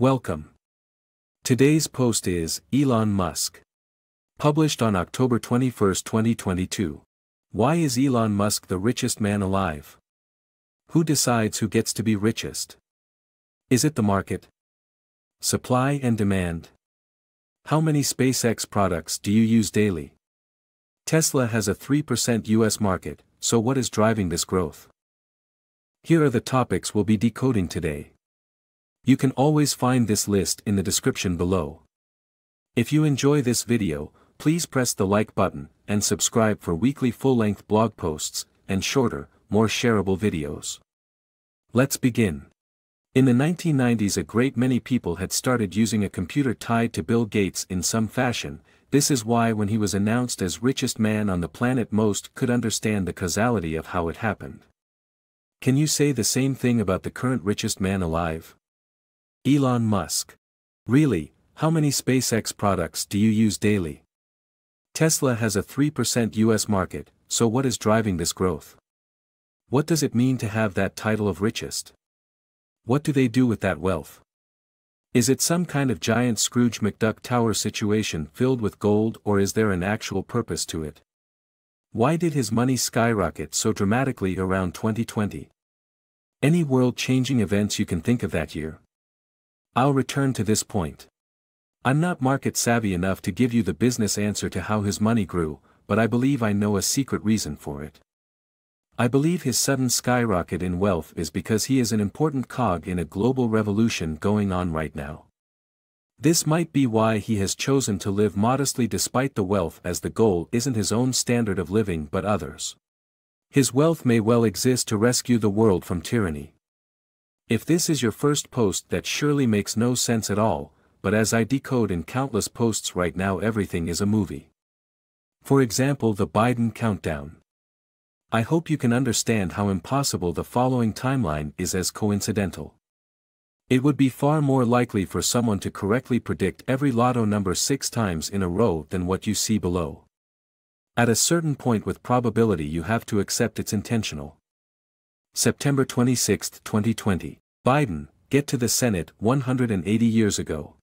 Welcome. Today's post is Elon Musk. Published on October 21, 2022. Why is Elon Musk the richest man alive? Who decides who gets to be richest? Is it the market? Supply and demand? How many SpaceX products do you use daily? Tesla has a 3% US market, so what is driving this growth? Here are the topics we'll be decoding today. You can always find this list in the description below. If you enjoy this video, please press the like button, and subscribe for weekly full-length blog posts, and shorter, more shareable videos. Let's begin. In the 1990s, a great many people had started using a computer tied to Bill Gates in some fashion. This is why when he was announced as richest man on the planet, most could understand the causality of how it happened. Can you say the same thing about the current richest man alive? Elon Musk. Really, how many SpaceX products do you use daily? Tesla has a 3% US market, so what is driving this growth? What does it mean to have that title of richest? What do they do with that wealth? Is it some kind of giant Scrooge McDuck tower situation filled with gold, or is there an actual purpose to it? Why did his money skyrocket so dramatically around 2020? Any world-changing events you can think of that year? I'll return to this point. I'm not market savvy enough to give you the business answer to how his money grew, but I believe I know a secret reason for it. I believe his sudden skyrocket in wealth is because he is an important cog in a global revolution going on right now. This might be why he has chosen to live modestly despite the wealth, as the goal isn't his own standard of living but others. His wealth may well exist to rescue the world from tyranny. If this is your first post, that surely makes no sense at all, but as I decode in countless posts right now, everything is a movie. For example, the Biden countdown. I hope you can understand how impossible the following timeline is as coincidental. It would be far more likely for someone to correctly predict every lotto number 6 times in a row than what you see below. At a certain point with probability, you have to accept it's intentional. September 26, 2020. Biden, get to the Senate 180 years ago.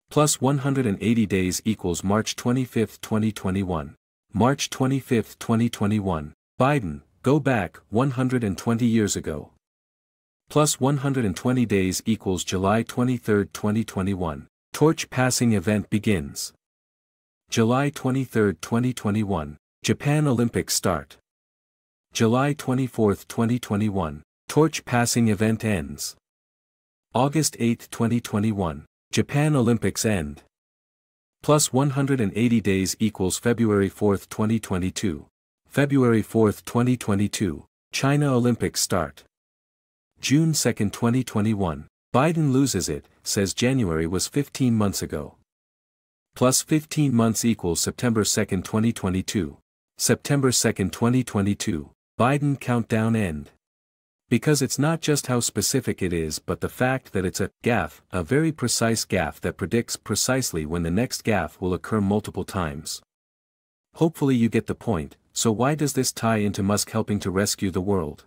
Plus 180 days equals March 25, 2021. March 25, 2021. Biden, go back 120 years ago. Plus 120 days equals July 23, 2021. Torch passing event begins. July 23, 2021. Japan Olympics start. July 24, 2021. Torch passing event ends. August 8, 2021. Japan Olympics end. Plus 180 days equals February 4, 2022. February 4, 2022. China Olympics start. June 2, 2021. Biden loses it, says January was 15 months ago. Plus 15 months equals September 2, 2022. September 2, 2022. Biden countdown end. Because it's not just how specific it is, but the fact that it's a gaffe, a very precise gaffe that predicts precisely when the next gaffe will occur multiple times. Hopefully you get the point. So why does this tie into Musk helping to rescue the world?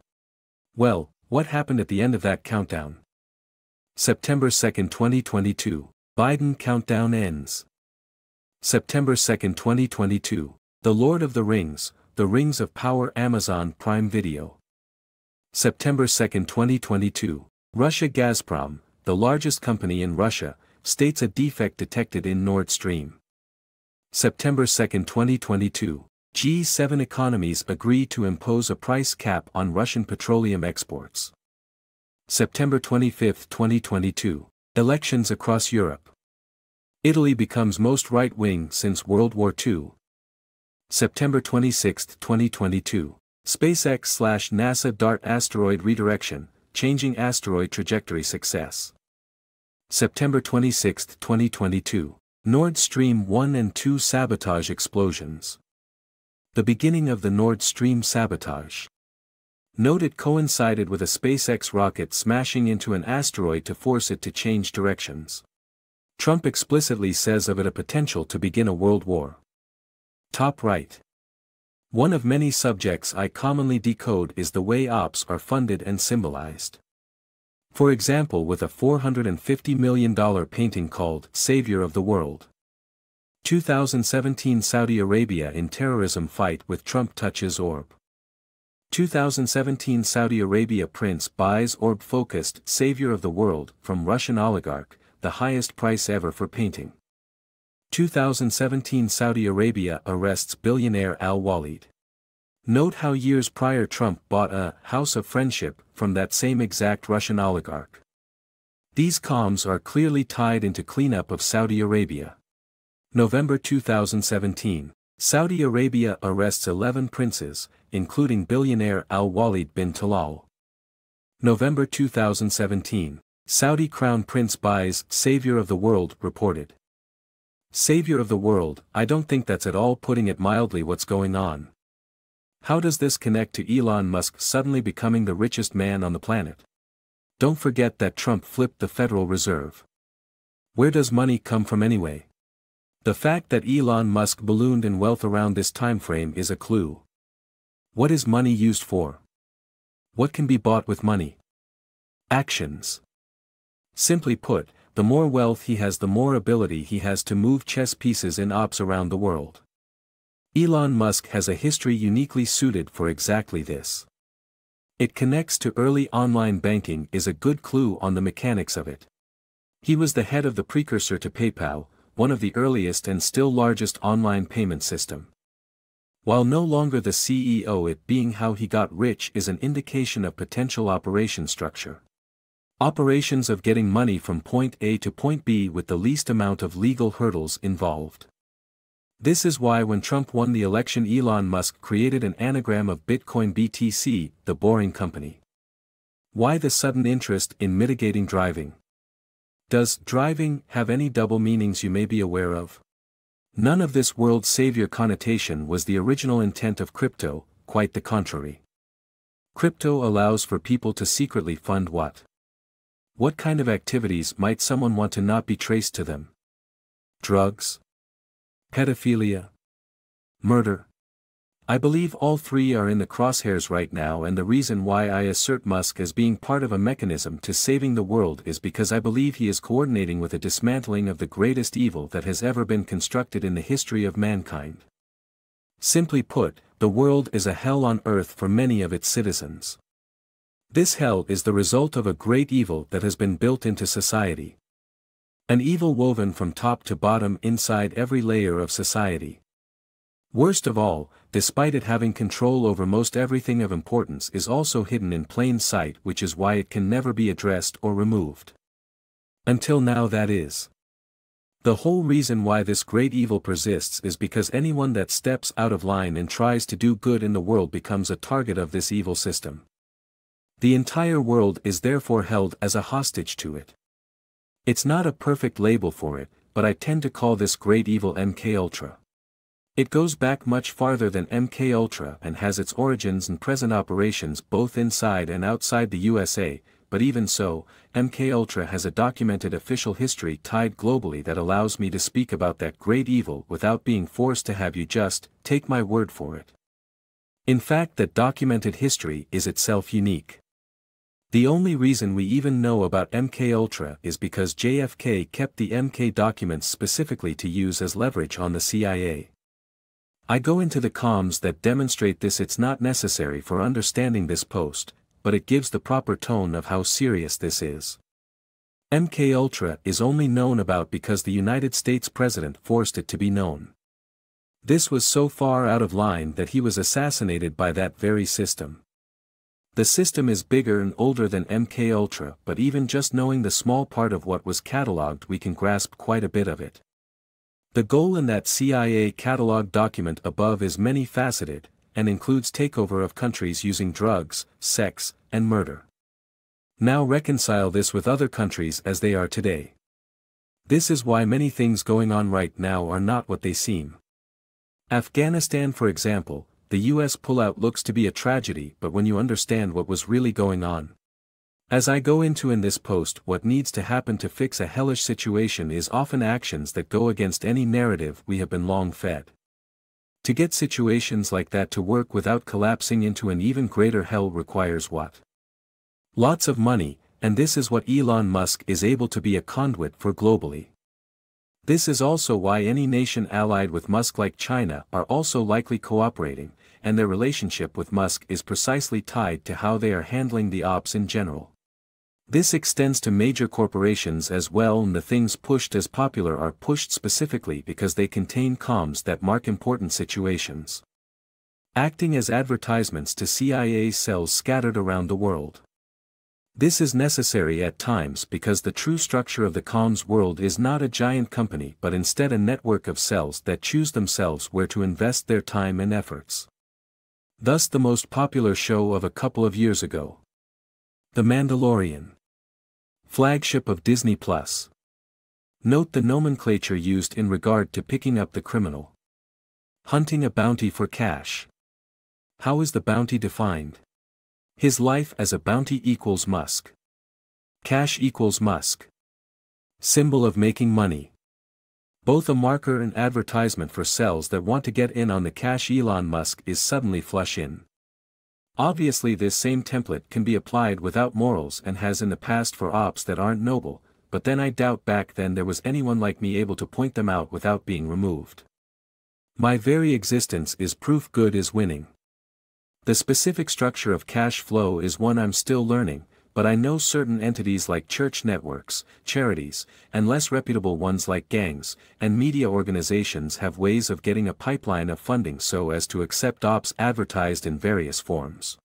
Well, what happened at the end of that countdown? September 2, 2022. Biden countdown ends. September 2, 2022. The Lord of the Rings, The Rings of Power, Amazon Prime Video. September 2, 2022. Russia Gazprom, the largest company in Russia, states a defect detected in Nord Stream. September 2, 2022. G7 economies agree to impose a price cap on Russian petroleum exports. September 25, 2022. Elections across Europe. Italy becomes most right-wing since World War II. September 26, 2022. SpaceX/NASA DART asteroid redirection, changing asteroid trajectory success. September 26, 2022. Nord Stream 1 and 2 sabotage explosions. The beginning of the Nord Stream sabotage. Note it coincided with a SpaceX rocket smashing into an asteroid to force it to change directions. Trump explicitly says of it a potential to begin a world war. Top right. One of many subjects I commonly decode is the way ops are funded and symbolized. For example, with a $450 million painting called Savior of the World. 2017 Saudi Arabia in terrorism fight with Trump touches orb. 2017 Saudi Arabia prince buys orb-focused Savior of the World from Russian oligarch, the highest price ever for painting. 2017 Saudi Arabia arrests billionaire Al-Walid. Note how years prior Trump bought a house of friendship from that same exact Russian oligarch. These comms are clearly tied into cleanup of Saudi Arabia. November 2017, Saudi Arabia arrests 11 princes, including billionaire Al-Walid bin Talal. November 2017, Saudi Crown Prince buys Savior of the World reported. Savior of the World, I don't think that's at all putting it mildly what's going on. How does this connect to Elon Musk suddenly becoming the richest man on the planet? Don't forget that Trump flipped the Federal Reserve. Where does money come from anyway? The fact that Elon Musk ballooned in wealth around this timeframe is a clue. What is money used for? What can be bought with money? Actions. Simply put, the more wealth he has, the more ability he has to move chess pieces in ops around the world. Elon Musk has a history uniquely suited for exactly this. It connects to early online banking is a good clue on the mechanics of it. He was the head of the precursor to PayPal, one of the earliest and still largest online payment system. While no longer the CEO, it being how he got rich is an indication of potential operation structure. Operations of getting money from point A to point B with the least amount of legal hurdles involved. This is why when Trump won the election, Elon Musk created an anagram of Bitcoin BTC, the boring company. Why the sudden interest in mitigating driving? Does driving have any double meanings you may be aware of? None of this world savior connotation was the original intent of crypto, quite the contrary. Crypto allows for people to secretly fund what? What kind of activities might someone want to not be traced to them? Drugs? Pedophilia? Murder? I believe all three are in the crosshairs right now, and the reason why I assert Musk as being part of a mechanism to saving the world is because I believe he is coordinating with a dismantling of the greatest evil that has ever been constructed in the history of mankind. Simply put, the world is a hell on earth for many of its citizens. This hell is the result of a great evil that has been built into society. An evil woven from top to bottom inside every layer of society. Worst of all, despite it having control over most everything of importance, is also hidden in plain sight, which is why it can never be addressed or removed. Until now, that is. The whole reason why this great evil persists is because anyone that steps out of line and tries to do good in the world becomes a target of this evil system. The entire world is therefore held as a hostage to it. It's not a perfect label for it, but I tend to call this great evil MKUltra. It goes back much farther than MKUltra and has its origins and present operations both inside and outside the USA, but even so, MKUltra has a documented official history tied globally that allows me to speak about that great evil without being forced to have you just take my word for it. In fact, that documented history is itself unique. The only reason we even know about MKUltra is because JFK kept the MK documents specifically to use as leverage on the CIA. I go into the comms that demonstrate this. It's not necessary for understanding this post, but it gives the proper tone of how serious this is. MKUltra is only known about because the United States President forced it to be known. This was so far out of line that he was assassinated by that very system. The system is bigger and older than MKUltra, but even just knowing the small part of what was cataloged, we can grasp quite a bit of it. The goal in that CIA catalog document above is many-faceted, and includes takeover of countries using drugs, sex, and murder. Now reconcile this with other countries as they are today. This is why many things going on right now are not what they seem. Afghanistan, for example, the US pullout looks to be a tragedy, but when you understand what was really going on. As I go into in this post, what needs to happen to fix a hellish situation is often actions that go against any narrative we have been long fed. To get situations like that to work without collapsing into an even greater hell requires what? Lots of money, And this is what Elon Musk is able to be a conduit for globally. This is also why any nation allied with Musk like China are also likely cooperating, and their relationship with Musk is precisely tied to how they are handling the ops in general. This extends to major corporations as well, and the things pushed as popular are pushed specifically because they contain comms that mark important situations, acting as advertisements to CIA cells scattered around the world. This is necessary at times because the true structure of the comms world is not a giant company but instead a network of cells that choose themselves where to invest their time and efforts. Thus the most popular show of a couple of years ago, The Mandalorian, flagship of Disney+. Note the nomenclature used in regard to picking up the criminal. Hunting a bounty for cash. How is the bounty defined? His life as a bounty equals Musk. Cash equals Musk. Symbol of making money. Both a marker and advertisement for cells that want to get in on the cash. Elon Musk is suddenly flush in. Obviously this same template can be applied without morals and has in the past for ops that aren't noble, but then I doubt back then there was anyone like me able to point them out without being removed. My very existence is proof good is winning. The specific structure of cash flow is one I'm still learning, but I know certain entities like church networks, charities, and less reputable ones like gangs, and media organizations have ways of getting a pipeline of funding so as to accept ops advertised in various forms.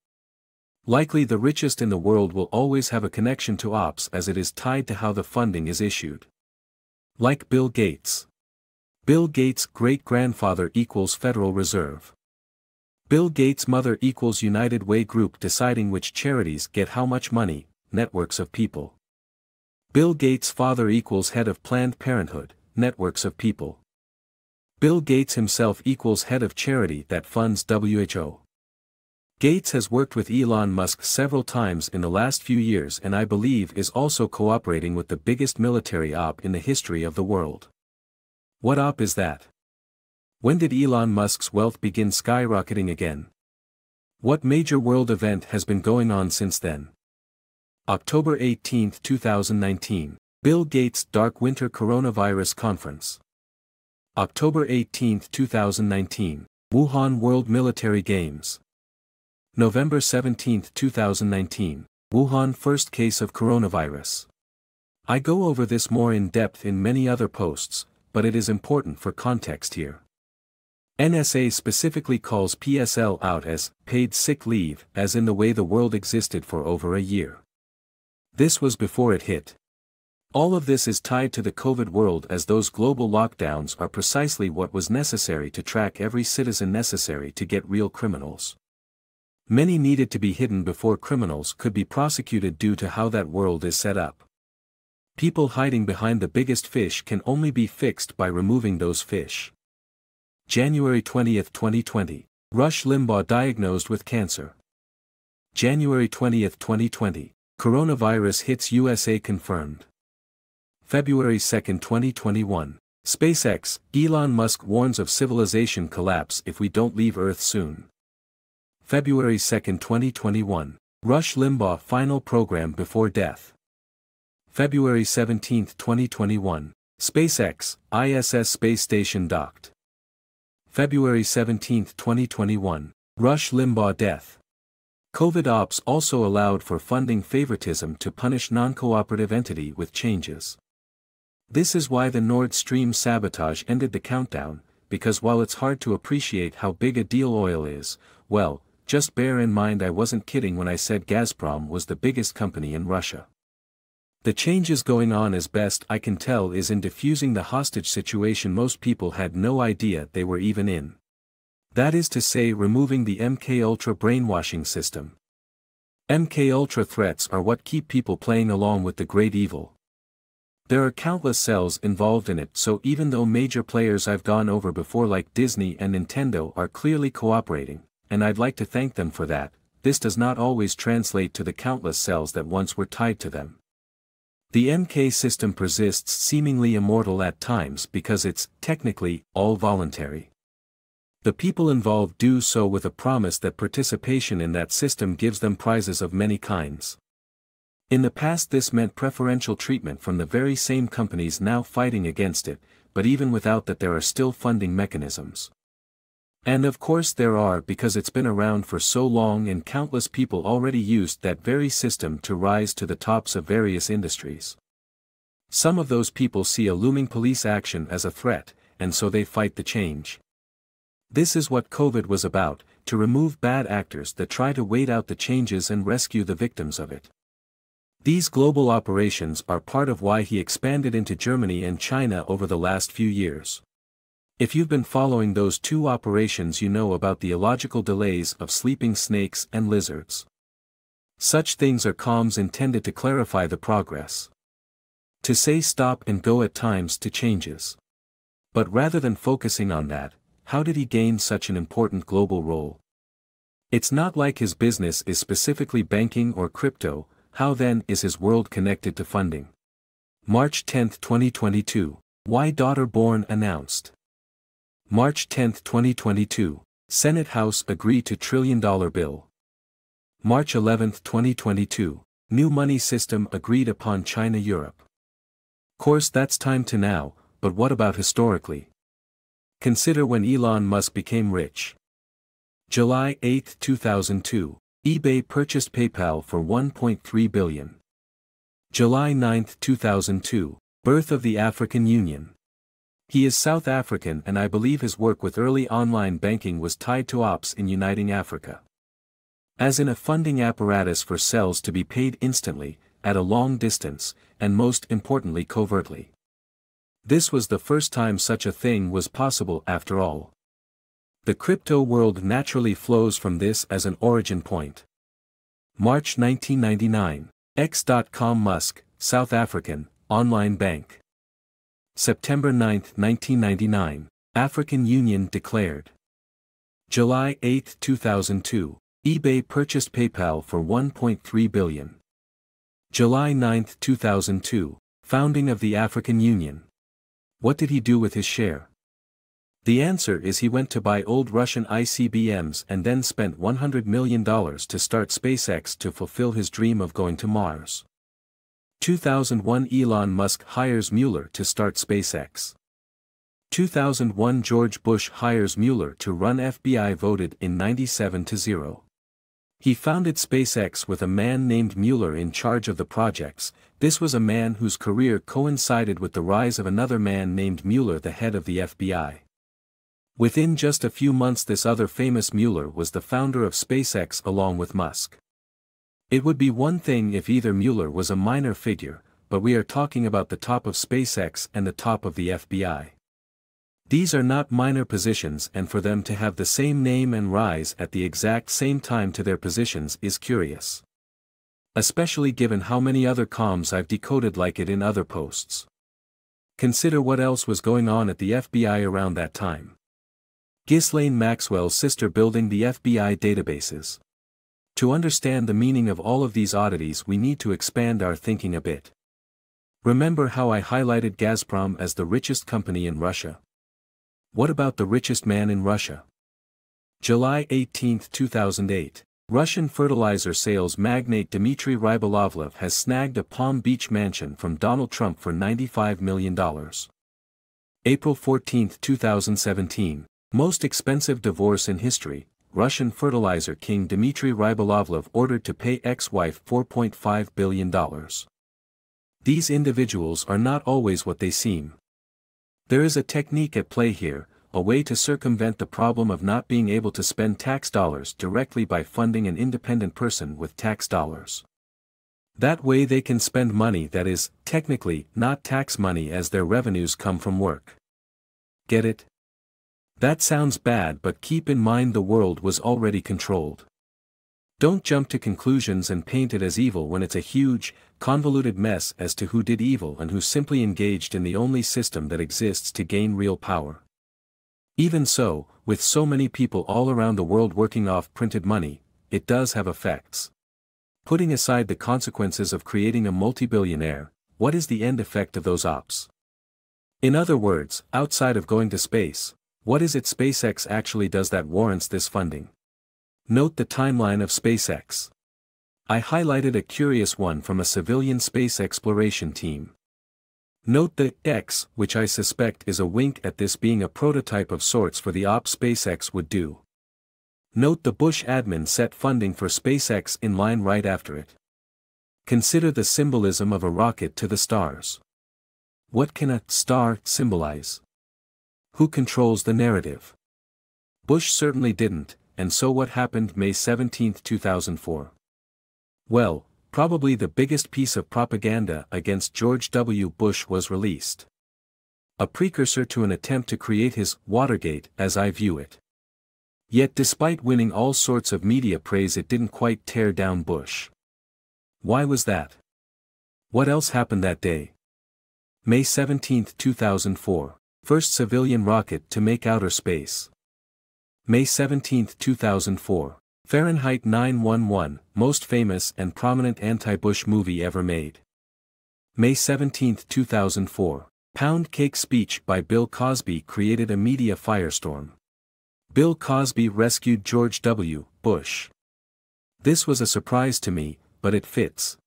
Likely the richest in the world will always have a connection to ops as it is tied to how the funding is issued. Like Bill Gates. Bill Gates' great-grandfather equals Federal Reserve. Bill Gates' mother equals United Way Group deciding which charities get how much money, networks of people. Bill Gates' father equals head of Planned Parenthood, networks of people. Bill Gates himself equals head of charity that funds WHO. Gates has worked with Elon Musk several times in the last few years and I believe is also cooperating with the biggest military op in the history of the world. What op is that? When did Elon Musk's wealth begin skyrocketing again? What major world event has been going on since then? October 18, 2019, Bill Gates' Dark Winter Coronavirus Conference. October 18, 2019, Wuhan World Military Games. November 17, 2019, Wuhan first case of coronavirus. I go over this more in depth in many other posts, but it is important for context here. NSA specifically calls PSL out as paid sick leave, as in the way the world existed for over a year. This was before it hit. All of this is tied to the COVID world as those global lockdowns are precisely what was necessary to track every citizen necessary to get real criminals. Many needed to be hidden before criminals could be prosecuted due to how that world is set up. People hiding behind the biggest fish can only be fixed by removing those fish. January 20, 2020, Rush Limbaugh diagnosed with cancer. January 20, 2020, coronavirus hits USA confirmed. February 2, 2021, SpaceX, Elon Musk warns of civilization collapse if we don't leave Earth soon. February 2, 2021, Rush Limbaugh final program before death. February 17, 2021, SpaceX, ISS space station docked. February 17, 2021, Rush Limbaugh death. COVID ops also allowed for funding favoritism to punish non-cooperative entity with changes. This is why the Nord Stream sabotage ended the countdown, because while it's hard to appreciate how big a deal oil is, well, just bear in mind I wasn't kidding when I said Gazprom was the biggest company in Russia. The changes going on as best I can tell is in diffusing the hostage situation most people had no idea they were even in. That is to say removing the MKUltra brainwashing system. MKUltra threats are what keep people playing along with the great evil. There are countless cells involved in it so even though major players I've gone over before like Disney and Nintendo are clearly cooperating, and I'd like to thank them for that, this does not always translate to the countless cells that once were tied to them. The MK system persists seemingly immortal at times because it's, technically, all voluntary. The people involved do so with a promise that participation in that system gives them prizes of many kinds. In the past this meant preferential treatment from the very same companies now fighting against it, but even without that there are still funding mechanisms. And of course there are, because it's been around for so long and countless people already used that very system to rise to the tops of various industries. Some of those people see a looming police action as a threat, and so they fight the change. This is what COVID was about, to remove bad actors that try to wait out the changes and rescue the victims of it. These global operations are part of why he expanded into Germany and China over the last few years. If you've been following those two operations, you know about the illogical delays of sleeping snakes and lizards. Such things are comms intended to clarify the progress. To say stop and go at times to changes. But rather than focusing on that, how did he gain such an important global role? It's not like his business is specifically banking or crypto. How then is his world connected to funding? March 10, 2022. Why daughter born announced. March 10, 2022. Senate House agree to $1 trillion bill. March 11, 2022. New money system agreed upon China-Europe. Course that's time to now, but what about historically? Consider when Elon Musk became rich. July 8, 2002. eBay purchased PayPal for $1.3 billion. July 9, 2002, birth of the African Union. He is South African and I believe his work with early online banking was tied to ops in uniting Africa. As in a funding apparatus for cells to be paid instantly, at a long distance, and most importantly covertly. This was the first time such a thing was possible after all. The crypto world naturally flows from this as an origin point. March 1999, X.com Musk, South African, online bank. September 9, 1999, African Union declared. July 8, 2002, eBay purchased PayPal for $1.3 billion. July 9, 2002, founding of the African Union. What did he do with his share? The answer is he went to buy old Russian ICBMs and then spent $100 million to start SpaceX to fulfill his dream of going to Mars. 2001 Elon Musk hires Mueller to start SpaceX. 2001 George Bush hires Mueller to run FBI voted in 97-0. He founded SpaceX with a man named Mueller in charge of the projects. This was a man whose career coincided with the rise of another man named Mueller, the head of the FBI. Within just a few months this other famous Mueller was the founder of SpaceX along with Musk. It would be one thing if either Mueller was a minor figure, but we are talking about the top of SpaceX and the top of the FBI. These are not minor positions, and for them to have the same name and rise at the exact same time to their positions is curious. Especially given how many other comms I've decoded like it in other posts. Consider what else was going on at the FBI around that time. Ghislaine Maxwell's sister building the FBI databases. To understand the meaning of all of these oddities we need to expand our thinking a bit. Remember how I highlighted Gazprom as the richest company in Russia? What about the richest man in Russia? July 18, 2008. Russian fertilizer sales magnate Dmitry Rybolovlev has snagged a Palm Beach mansion from Donald Trump for $95 million. April 14, 2017. Most expensive divorce in history, Russian fertilizer king Dmitry Rybolovlev ordered to pay ex-wife $4.5 billion. These individuals are not always what they seem. There is a technique at play here, a way to circumvent the problem of not being able to spend tax dollars directly by funding an independent person with tax dollars. That way they can spend money that is, technically, not tax money as their revenues come from work. Get it? That sounds bad, but keep in mind the world was already controlled. Don't jump to conclusions and paint it as evil when it's a huge, convoluted mess as to who did evil and who simply engaged in the only system that exists to gain real power. Even so, with so many people all around the world working off printed money, it does have effects. Putting aside the consequences of creating a multi-billionaire, what is the end effect of those ops? In other words, outside of going to space, what is it SpaceX actually does that warrants this funding? Note the timeline of SpaceX. I highlighted a curious one from a civilian space exploration team. Note the X, which I suspect is a wink at this being a prototype of sorts for the op SpaceX would do. Note the Bush admin set funding for SpaceX in line right after it. Consider the symbolism of a rocket to the stars. What can a star symbolize? Who controls the narrative? Bush certainly didn't, and so what happened May 17, 2004? Well, probably the biggest piece of propaganda against George W. Bush was released. A precursor to an attempt to create his Watergate, as I view it. Yet despite winning all sorts of media praise, it didn't quite tear down Bush. Why was that? What else happened that day? May 17, 2004. First civilian rocket to make outer space. May 17, 2004. Fahrenheit 9/11, most famous and prominent anti-Bush movie ever made. May 17, 2004. Pound cake speech by Bill Cosby created a media firestorm. Bill Cosby rescued George W. Bush. This was a surprise to me, but it fits.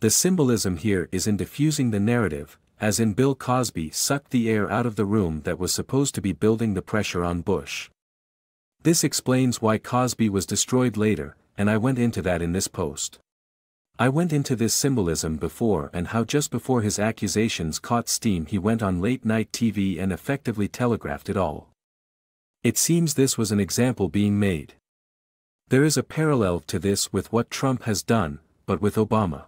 The symbolism here is in diffusing the narrative, as in Bill Cosby sucked the air out of the room that was supposed to be building the pressure on Bush. This explains why Cosby was destroyed later, and I went into that in this post. I went into this symbolism before and how just before his accusations caught steam he went on late-night TV and effectively telegraphed it all. It seems this was an example being made. There is a parallel to this with what Trump has done, but with Obama.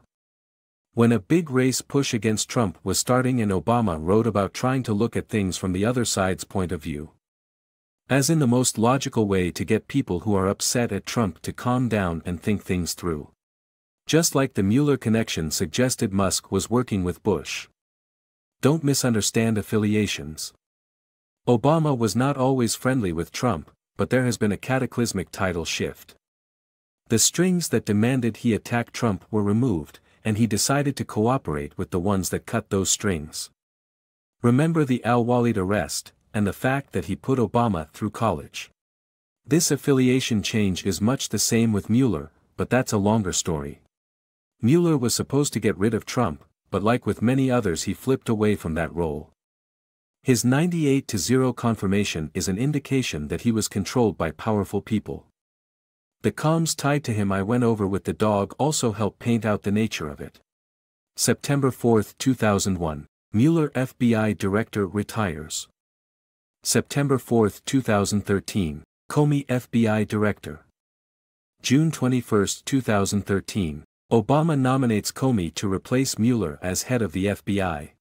When a big race push against Trump was starting and Obama wrote about trying to look at things from the other side's point of view. As in the most logical way to get people who are upset at Trump to calm down and think things through. Just like the Mueller connection suggested Musk was working with Bush. Don't misunderstand affiliations. Obama was not always friendly with Trump, but there has been a cataclysmic tidal shift. The strings that demanded he attack Trump were removed, and he decided to cooperate with the ones that cut those strings. Remember the Al-Walid arrest, and the fact that he put Obama through college. This affiliation change is much the same with Mueller, but that's a longer story. Mueller was supposed to get rid of Trump, but like with many others he flipped away from that role. His 98-0 confirmation is an indication that he was controlled by powerful people. The comms tied to him I went over with the dog also help paint out the nature of it. September 4, 2001. Mueller FBI Director retires. September 4, 2013. Comey FBI Director. June 21, 2013. Obama nominates Comey to replace Mueller as head of the FBI.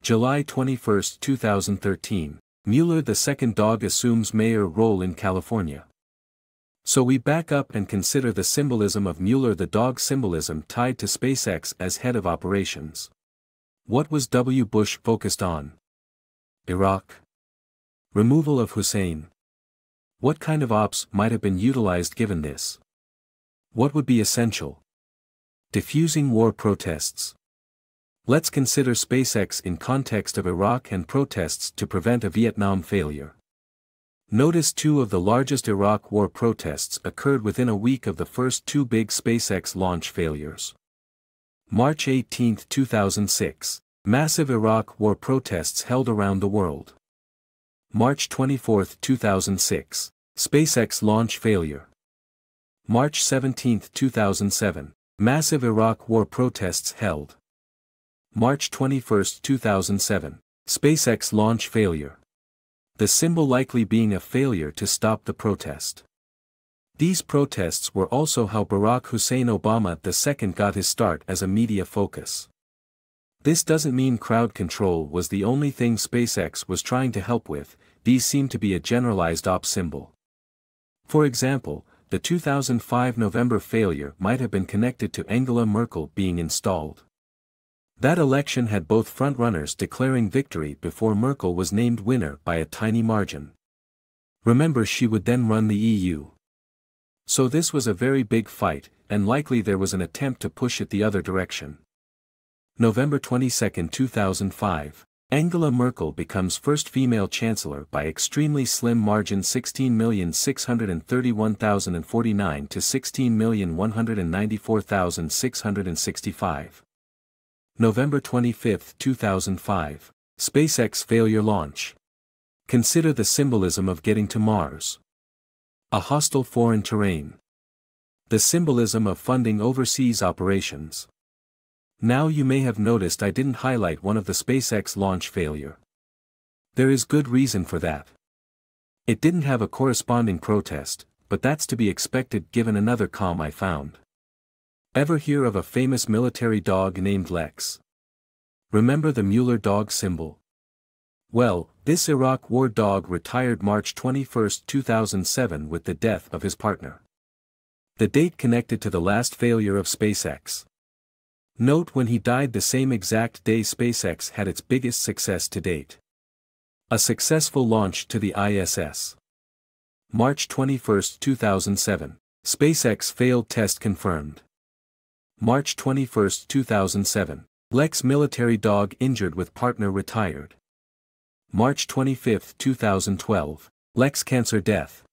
July 21, 2013. Mueller the second dog assumes mayor role in California. So we back up and consider the symbolism of Mueller the dog symbolism tied to SpaceX as head of operations. What was W. Bush focused on? Iraq. Removal of Hussein. What kind of ops might have been utilized given this? What would be essential? Diffusing war protests. Let's consider SpaceX in context of Iraq and protests to prevent a Vietnam failure. Notice two of the largest Iraq war protests occurred within a week of the first two big SpaceX launch failures. March 18, 2006. Massive Iraq war protests held around the world. March 24, 2006. SpaceX launch failure. March 17, 2007. Massive Iraq war protests held. March 21, 2007. SpaceX launch failure. The symbol likely being a failure to stop the protest. These protests were also how Barack Hussein Obama II got his start as a media focus. This doesn't mean crowd control was the only thing SpaceX was trying to help with, these seem to be a generalized op symbol. For example, the 2005 November failure might have been connected to Angela Merkel being installed. That election had both frontrunners declaring victory before Merkel was named winner by a tiny margin. Remember she would then run the EU. So this was a very big fight, and likely there was an attempt to push it the other direction. November 22, 2005. Angela Merkel becomes first female chancellor by extremely slim margin 16,631,049 to 16,194,665. November 25, 2005. SpaceX failure launch. Consider the symbolism of getting to Mars. A hostile foreign terrain. The symbolism of funding overseas operations. Now you may have noticed I didn't highlight one of the SpaceX launch failure. There is good reason for that. It didn't have a corresponding protest, but that's to be expected given another comm I found. Ever hear of a famous military dog named Lex? Remember the Mueller dog symbol? Well, this Iraq War dog retired March 21, 2007 with the death of his partner. The date connected to the last failure of SpaceX. Note when he died the same exact day SpaceX had its biggest success to date. A successful launch to the ISS. March 21, 2007. SpaceX failed test confirmed. March 21, 2007. Lex military dog injured with partner retired. March 25, 2012. Lex cancer death.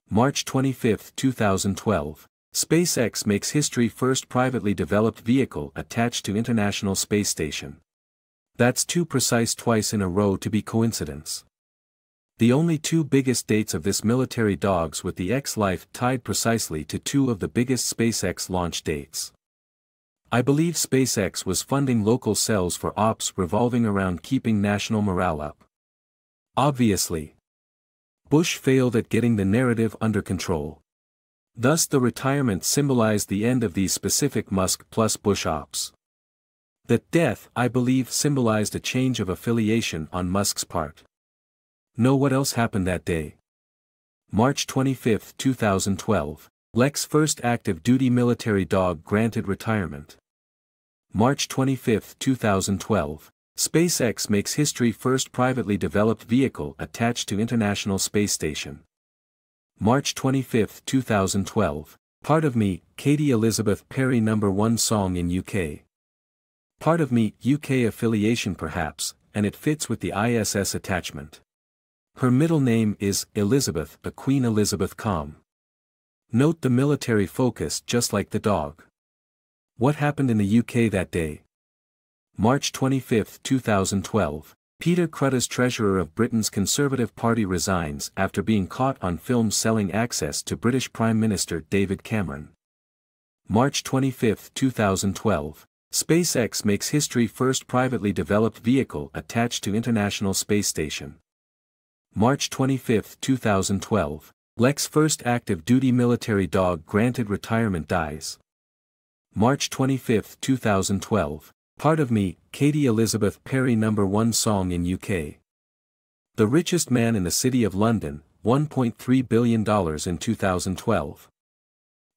March 25, 2012. SpaceX makes history first privately developed vehicle attached to International Space Station. That's too precise twice in a row to be coincidence. The only two biggest dates of this military dogs with the X life tied precisely to two of the biggest SpaceX launch dates. I believe SpaceX was funding local cells for ops revolving around keeping national morale up. Obviously, Bush failed at getting the narrative under control. Thus the retirement symbolized the end of these specific Musk plus Bush ops. The death, I believe, symbolized a change of affiliation on Musk's part. Know what else happened that day? March 25, 2012, Lex first active duty military dog granted retirement. March 25, 2012, SpaceX makes history first privately developed vehicle attached to International Space Station. March 25, 2012, Part of Me, Katie Elizabeth Perry #1 song in UK. Part of Me, UK affiliation perhaps, and it fits with the ISS attachment. Her middle name is Elizabeth, a Queen Elizabeth comm. Note the military focus just like the dog. What happened in the UK that day? March 25, 2012. Peter Cruddas, treasurer of Britain's Conservative Party, resigns after being caught on film selling access to British Prime Minister David Cameron. March 25, 2012. SpaceX makes history first privately developed vehicle attached to International Space Station. March 25, 2012. Lex first active duty military dog granted retirement dies. March 25, 2012. Part of Me, Katie Elizabeth Perry #1 song in UK. The richest man in the City of London, $1.3 billion in 2012.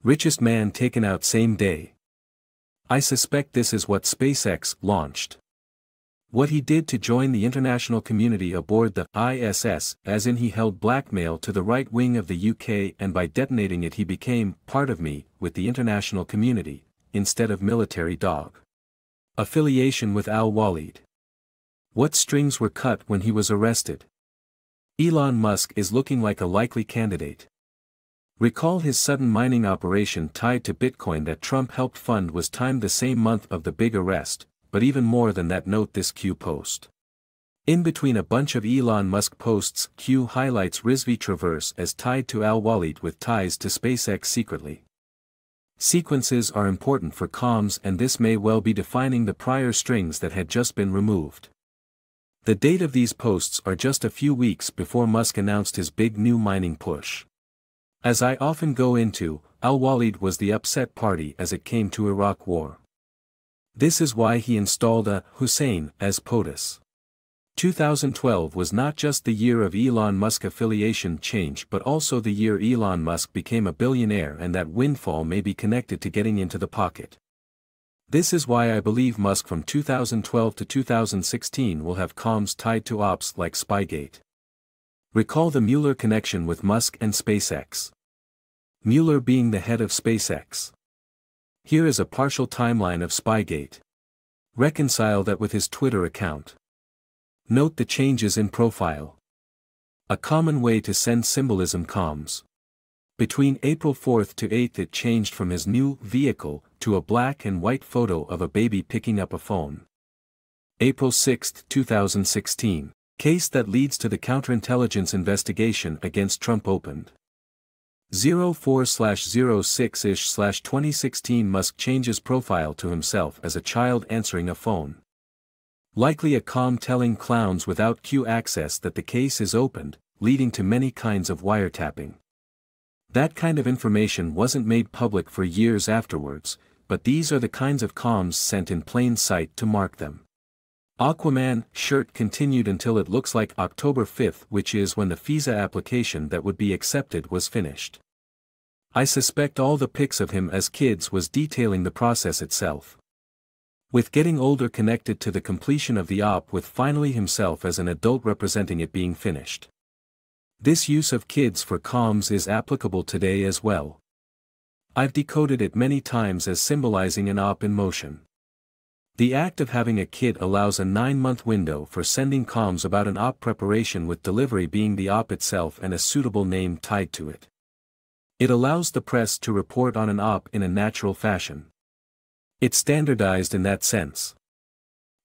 Richest man taken out same day. I suspect this is what SpaceX launched. What he did to join the international community aboard the ISS, as in he held blackmail to the right wing of the UK, and by detonating it he became part of me with the international community, instead of military dog. Affiliation with Al-Walid. What strings were cut when he was arrested? Elon Musk is looking like a likely candidate. Recall his sudden mining operation tied to Bitcoin that Trump helped fund was timed the same month of the big arrest, but even more than that, note this Q post. In between a bunch of Elon Musk posts, Q highlights Rizvi Traverse as tied to Al-Walid with ties to SpaceX secretly. Sequences are important for comms, and this may well be defining the prior strings that had just been removed. The date of these posts are just a few weeks before Musk announced his big new mining push. As I often go into, Al-Walid was the upset party as it came to Iraq War. This is why he installed a Hussein as POTUS. 2012 was not just the year of Elon Musk affiliation change but also the year Elon Musk became a billionaire, and that windfall may be connected to getting into the pocket. This is why I believe Musk from 2012 to 2016 will have comms tied to ops like Spygate. Recall the Mueller connection with Musk and SpaceX. Mueller being the head of SpaceX. Here is a partial timeline of Spygate. Reconcile that with his Twitter account. Note the changes in profile. A common way to send symbolism comms. Between April 4th to 8th it changed from his new vehicle to a black and white photo of a baby picking up a phone. April 6, 2016. Case that leads to the counterintelligence investigation against Trump opened. 04/06-2016 Musk changes profile to himself as a child answering a phone. Likely a comm telling clowns without Q access that the case is opened, leading to many kinds of wiretapping. That kind of information wasn't made public for years afterwards, but these are the kinds of comms sent in plain sight to mark them. Aquaman shirt continued until it looks like October 5th, which is when the visa application that would be accepted was finished. I suspect all the pics of him as kids was detailing the process itself. With getting older connected to the completion of the op with finally himself as an adult representing it being finished. This use of kids for comms is applicable today as well. I've decoded it many times as symbolizing an op in motion. The act of having a kid allows a 9-month window for sending comms about an op preparation with delivery being the op itself and a suitable name tied to it. It allows the press to report on an op in a natural fashion. It's standardized in that sense.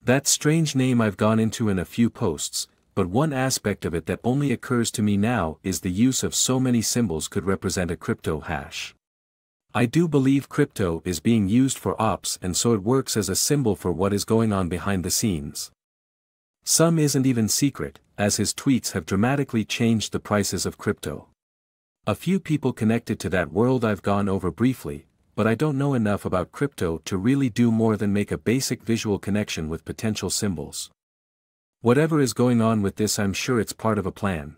That strange name I've gone into in a few posts, but one aspect of it that only occurs to me now is the use of so many symbols could represent a crypto hash. I do believe crypto is being used for ops and so it works as a symbol for what is going on behind the scenes. Some isn't even secret, as his tweets have dramatically changed the prices of crypto. A few people connected to that world I've gone over briefly, but I don't know enough about crypto to really do more than make a basic visual connection with potential symbols. Whatever is going on with this, I'm sure it's part of a plan.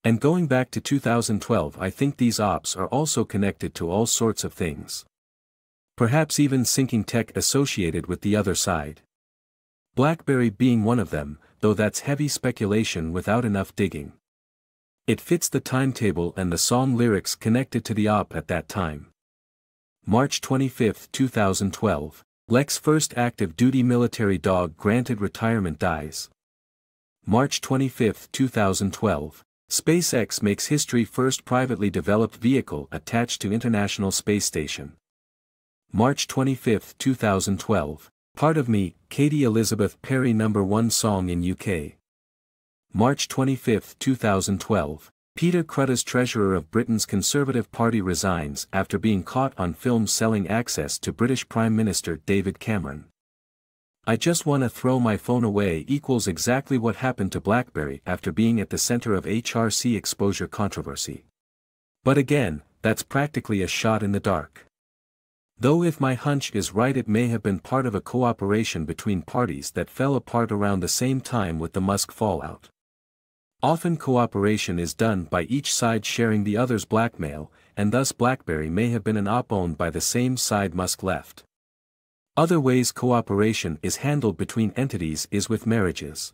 And going back to 2012, I think these ops are also connected to all sorts of things. Perhaps even sinking tech associated with the other side. BlackBerry being one of them, though that's heavy speculation without enough digging. It fits the timetable and the song lyrics connected to the op at that time. March 25, 2012, Lex first active duty military dog granted retirement dies. March 25, 2012, SpaceX makes history first privately developed vehicle attached to International Space Station. March 25, 2012, Part of Me, Katie Elizabeth Perry #1 song in UK. March 25, 2012, Peter Cruddas treasurer of Britain's Conservative Party resigns after being caught on film selling access to British Prime Minister David Cameron. I just wanna throw my phone away equals exactly what happened to BlackBerry after being at the center of HRC exposure controversy. But again, that's practically a shot in the dark. Though if my hunch is right, it may have been part of a cooperation between parties that fell apart around the same time with the Musk fallout. Often cooperation is done by each side sharing the other's blackmail, and thus BlackBerry may have been an op owned by the same side Musk left. Other ways cooperation is handled between entities is with marriages.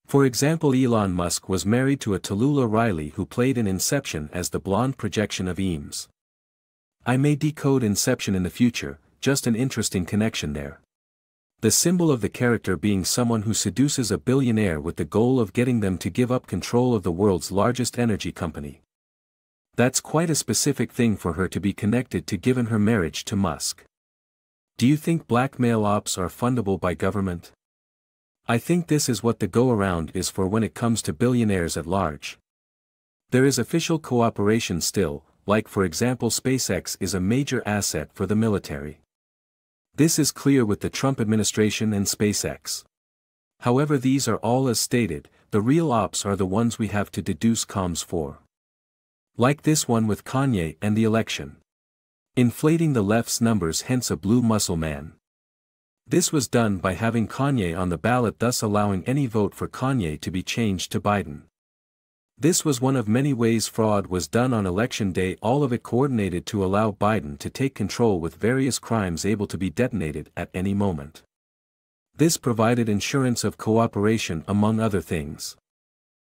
For example, Elon Musk was married to a Tallulah Riley who played in Inception as the blonde projection of Eames. I may decode Inception in the future, just an interesting connection there. The symbol of the character being someone who seduces a billionaire with the goal of getting them to give up control of the world's largest energy company. That's quite a specific thing for her to be connected to given her marriage to Musk. Do you think blackmail ops are fundable by government? I think this is what the go-around is for when it comes to billionaires at large. There is official cooperation still, like for example SpaceX is a major asset for the military. This is clear with the Trump administration and SpaceX. However, these are all as stated, the real ops are the ones we have to deduce comms for. Like this one with Kanye and the election. Inflating the left's numbers, hence a blue muscle man. This was done by having Kanye on the ballot, thus allowing any vote for Kanye to be changed to Biden. This was one of many ways fraud was done on election day, all of it coordinated to allow Biden to take control with various crimes able to be detonated at any moment. This provided insurance of cooperation among other things.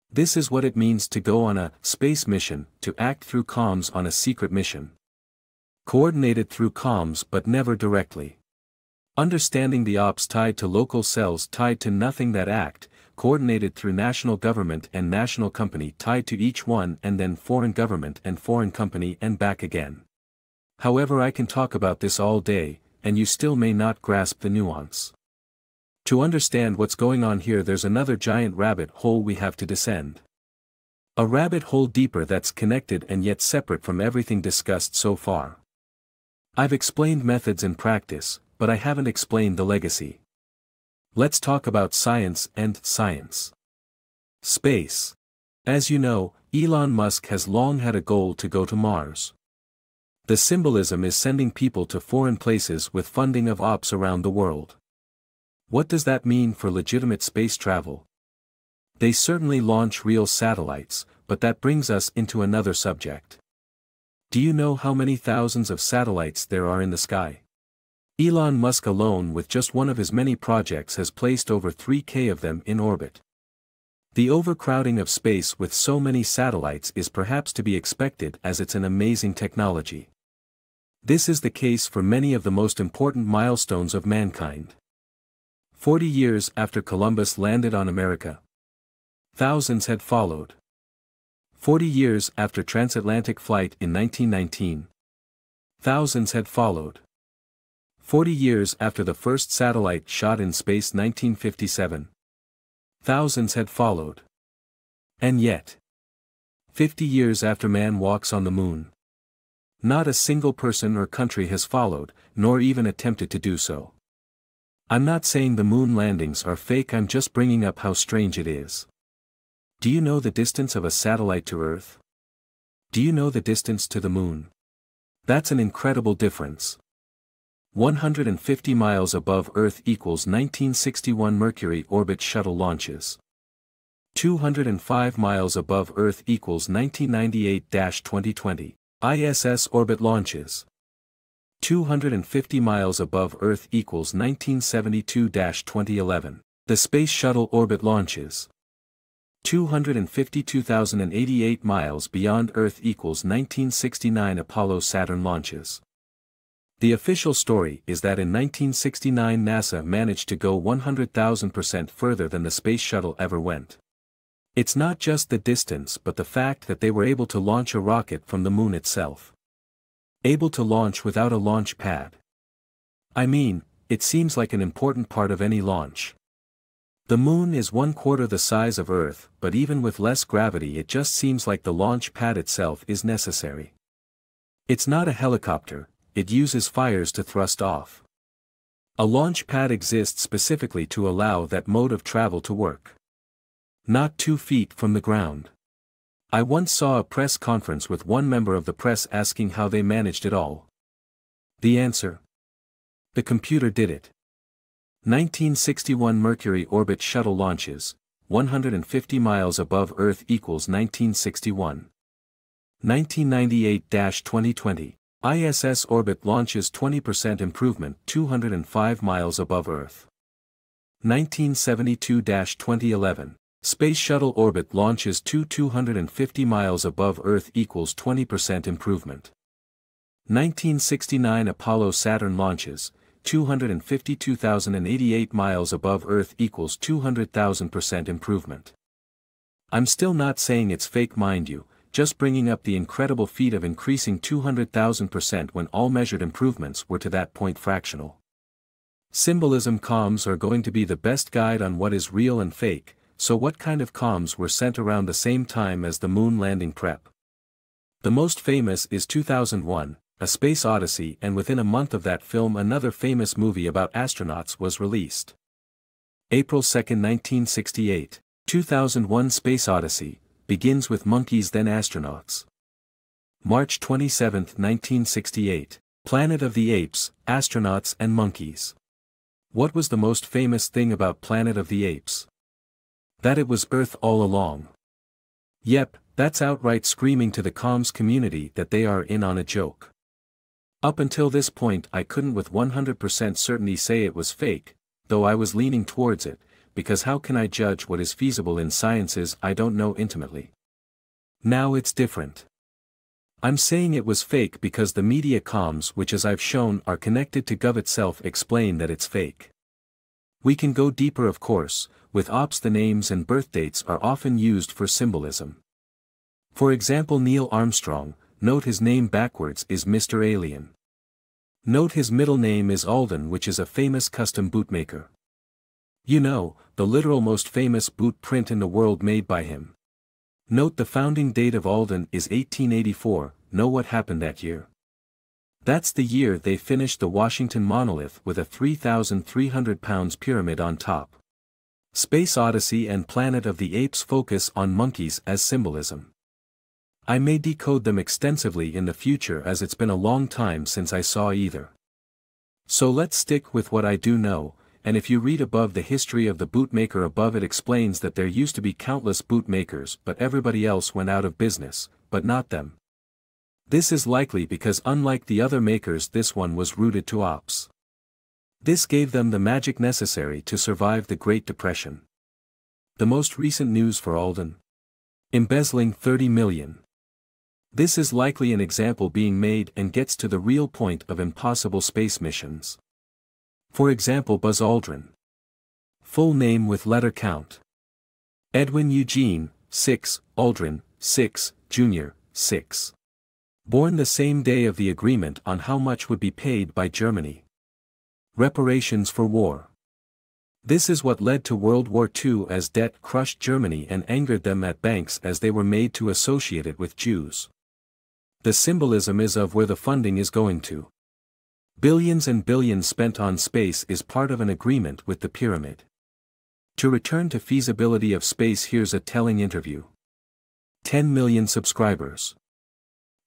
This is what it means to go on a space mission, to act through comms on a secret mission. Coordinated through comms but never directly. Understanding the ops tied to local cells tied to nothing that act, coordinated through national government and national company tied to each one and then foreign government and foreign company and back again. However, I can talk about this all day, and you still may not grasp the nuance. To understand what's going on here, there's another giant rabbit hole we have to descend. A rabbit hole deeper that's connected and yet separate from everything discussed so far. I've explained methods and practice, but I haven't explained the legacy. Let's talk about science and science. Space. As you know, Elon Musk has long had a goal to go to Mars. The symbolism is sending people to foreign places with funding of ops around the world. What does that mean for legitimate space travel? They certainly launch real satellites, but that brings us into another subject. Do you know how many thousands of satellites there are in the sky? Elon Musk alone with just one of his many projects has placed over 3,000 of them in orbit. The overcrowding of space with so many satellites is perhaps to be expected as it's an amazing technology. This is the case for many of the most important milestones of mankind. 40 years after Columbus landed on America, thousands had followed. 40 years after transatlantic flight in 1919, thousands had followed. 40 years after the first satellite shot in space 1957, thousands had followed. And yet, 50 years after man walks on the moon, not a single person or country has followed, nor even attempted to do so. I'm not saying the moon landings are fake, I'm just bringing up how strange it is. Do you know the distance of a satellite to Earth? Do you know the distance to the moon? That's an incredible difference. 150 miles above Earth equals 1961 Mercury orbit shuttle launches. 205 miles above Earth equals 1998-2020 ISS orbit launches. 250 miles above Earth equals 1972-2011, the Space Shuttle orbit launches. 252,088 miles beyond Earth equals 1969 Apollo Saturn launches. The official story is that in 1969 NASA managed to go 100,000% further than the Space Shuttle ever went. It's not just the distance but the fact that they were able to launch a rocket from the moon itself. Able to launch without a launch pad. I mean, it seems like an important part of any launch. The moon is 1/4 the size of Earth, but even with less gravity it just seems like the launch pad itself is necessary. It's not a helicopter, it uses fires to thrust off. A launch pad exists specifically to allow that mode of travel to work. Not 2 feet from the ground. I once saw a press conference with one member of the press asking how they managed it all. The answer? The computer did it. 1961 Mercury orbit shuttle launches, 150 miles above Earth equals 1961. 1998-2020, ISS orbit launches 20% improvement 205 miles above Earth. 1972-2011. Space Shuttle orbit launches 250 miles above Earth equals 20% improvement. 1969 Apollo Saturn launches, 252,088 miles above Earth equals 200,000% improvement. I'm still not saying it's fake, mind you, just bringing up the incredible feat of increasing 200,000% when all measured improvements were to that point fractional. Symbolism comms are going to be the best guide on what is real and fake. So what kind of comms were sent around the same time as the moon landing prep? The most famous is 2001, A Space Odyssey, and within a month of that film another famous movie about astronauts was released. April 2, 1968, 2001 Space Odyssey, begins with monkeys then astronauts. March 27, 1968, Planet of the Apes, astronauts and monkeys. What was the most famous thing about Planet of the Apes? That it was Earth all along. Yep, that's outright screaming to the comms community that they are in on a joke. Up until this point I couldn't with 100% certainty say it was fake, though I was leaning towards it, because how can I judge what is feasible in sciences I don't know intimately? Now it's different. I'm saying it was fake because the media comms, which as I've shown are connected to Gov itself, explain that it's fake. We can go deeper of course, with ops the names and birth dates are often used for symbolism. For example, Neil Armstrong, note his name backwards is Mr. Alien. Note his middle name is Alden, which is a famous custom bootmaker. You know, the literal most famous boot print in the world made by him. Note the founding date of Alden is 1884, know what happened that year? That's the year they finished the Washington monolith with a 3,300 pounds pyramid on top. Space Odyssey and Planet of the Apes focus on monkeys as symbolism. I may decode them extensively in the future as it's been a long time since I saw either. So let's stick with what I do know, and if you read above the history of the bootmaker above, it explains that there used to be countless bootmakers but everybody else went out of business, but not them. This is likely because unlike the other makers, this one was rooted to ops. This gave them the magic necessary to survive the Great Depression. The most recent news for Alden? Embezzling 30 million. This is likely an example being made and gets to the real point of impossible space missions. For example, Buzz Aldrin. Full name with letter count. Edwin Eugene, 6, Aldrin, 6, Jr., 6. Born the same day of the agreement on how much would be paid by Germany. Reparations for war. This is what led to World War II, as debt crushed Germany and angered them at banks as they were made to associate it with Jews. The symbolism is of where the funding is going to. Billions and billions spent on space is part of an agreement with the pyramid. To return to feasibility of space, here's a telling interview. 10 million subscribers.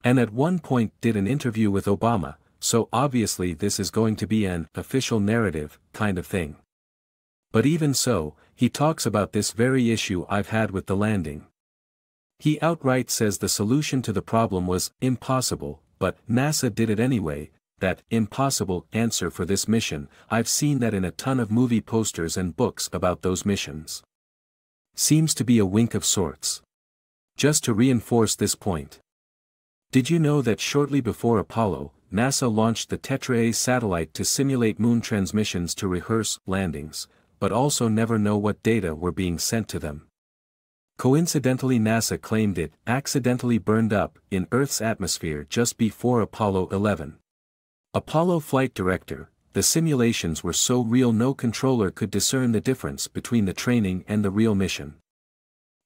And at one point did an interview with Obama, so obviously this is going to be an official narrative kind of thing. But even so, he talks about this very issue I've had with the landing. He outright says the solution to the problem was impossible, but NASA did it anyway. That impossible answer for this mission, I've seen that in a ton of movie posters and books about those missions. Seems to be a wink of sorts. Just to reinforce this point. Did you know that shortly before Apollo, NASA launched the Tetra A satellite to simulate moon transmissions to rehearse landings, but also never know what data were being sent to them? Coincidentally, NASA claimed it accidentally burned up in Earth's atmosphere just before Apollo 11. Apollo flight director, the simulations were so real no controller could discern the difference between the training and the real mission.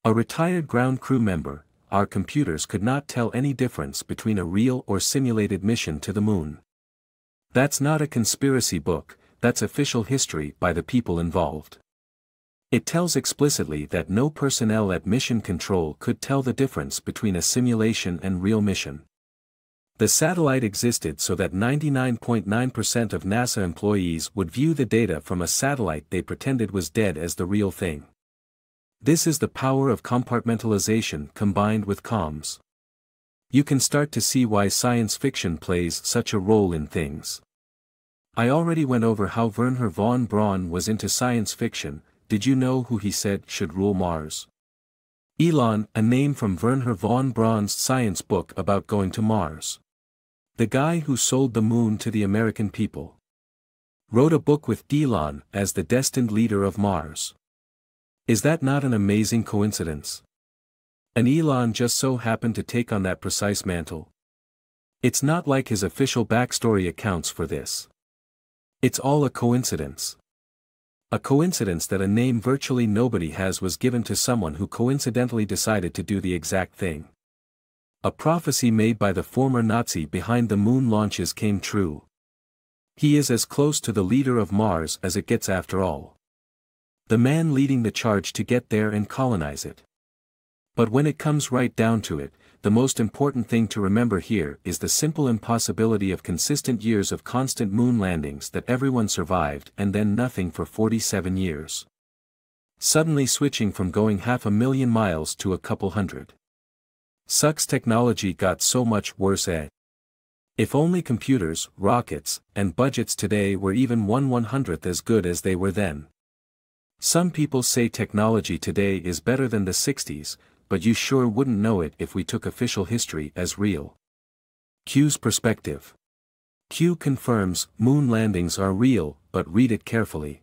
A retired ground crew member, our computers could not tell any difference between a real or simulated mission to the moon. That's not a conspiracy book, that's official history by the people involved. It tells explicitly that no personnel at mission control could tell the difference between a simulation and real mission. The satellite existed so that 99.9% of NASA employees would view the data from a satellite they pretended was dead as the real thing. This is the power of compartmentalization combined with comms. You can start to see why science fiction plays such a role in things. I already went over how Wernher von Braun was into science fiction. Did you know who he said should rule Mars? Elon, a name from Wernher von Braun's science book about going to Mars. The guy who sold the moon to the American people. Wrote a book with Elon as the destined leader of Mars. Is that not an amazing coincidence? And Elon just so happened to take on that precise mantle. It's not like his official backstory accounts for this. It's all a coincidence. A coincidence that a name virtually nobody has was given to someone who coincidentally decided to do the exact thing. A prophecy made by the former Nazi behind the moon launches came true. He is as close to the leader of Mars as it gets after all. The man leading the charge to get there and colonize it. But when it comes right down to it, the most important thing to remember here is the simple impossibility of consistent years of constant moon landings that everyone survived and then nothing for 47 years. Suddenly switching from going 500,000 miles to a couple hundred. Sucks technology got so much worse If only computers, rockets, and budgets today were even 1/100th as good as they were then. Some people say technology today is better than the 60s, but you sure wouldn't know it if we took official history as real. Q's perspective. Q confirms moon landings are real, but read it carefully.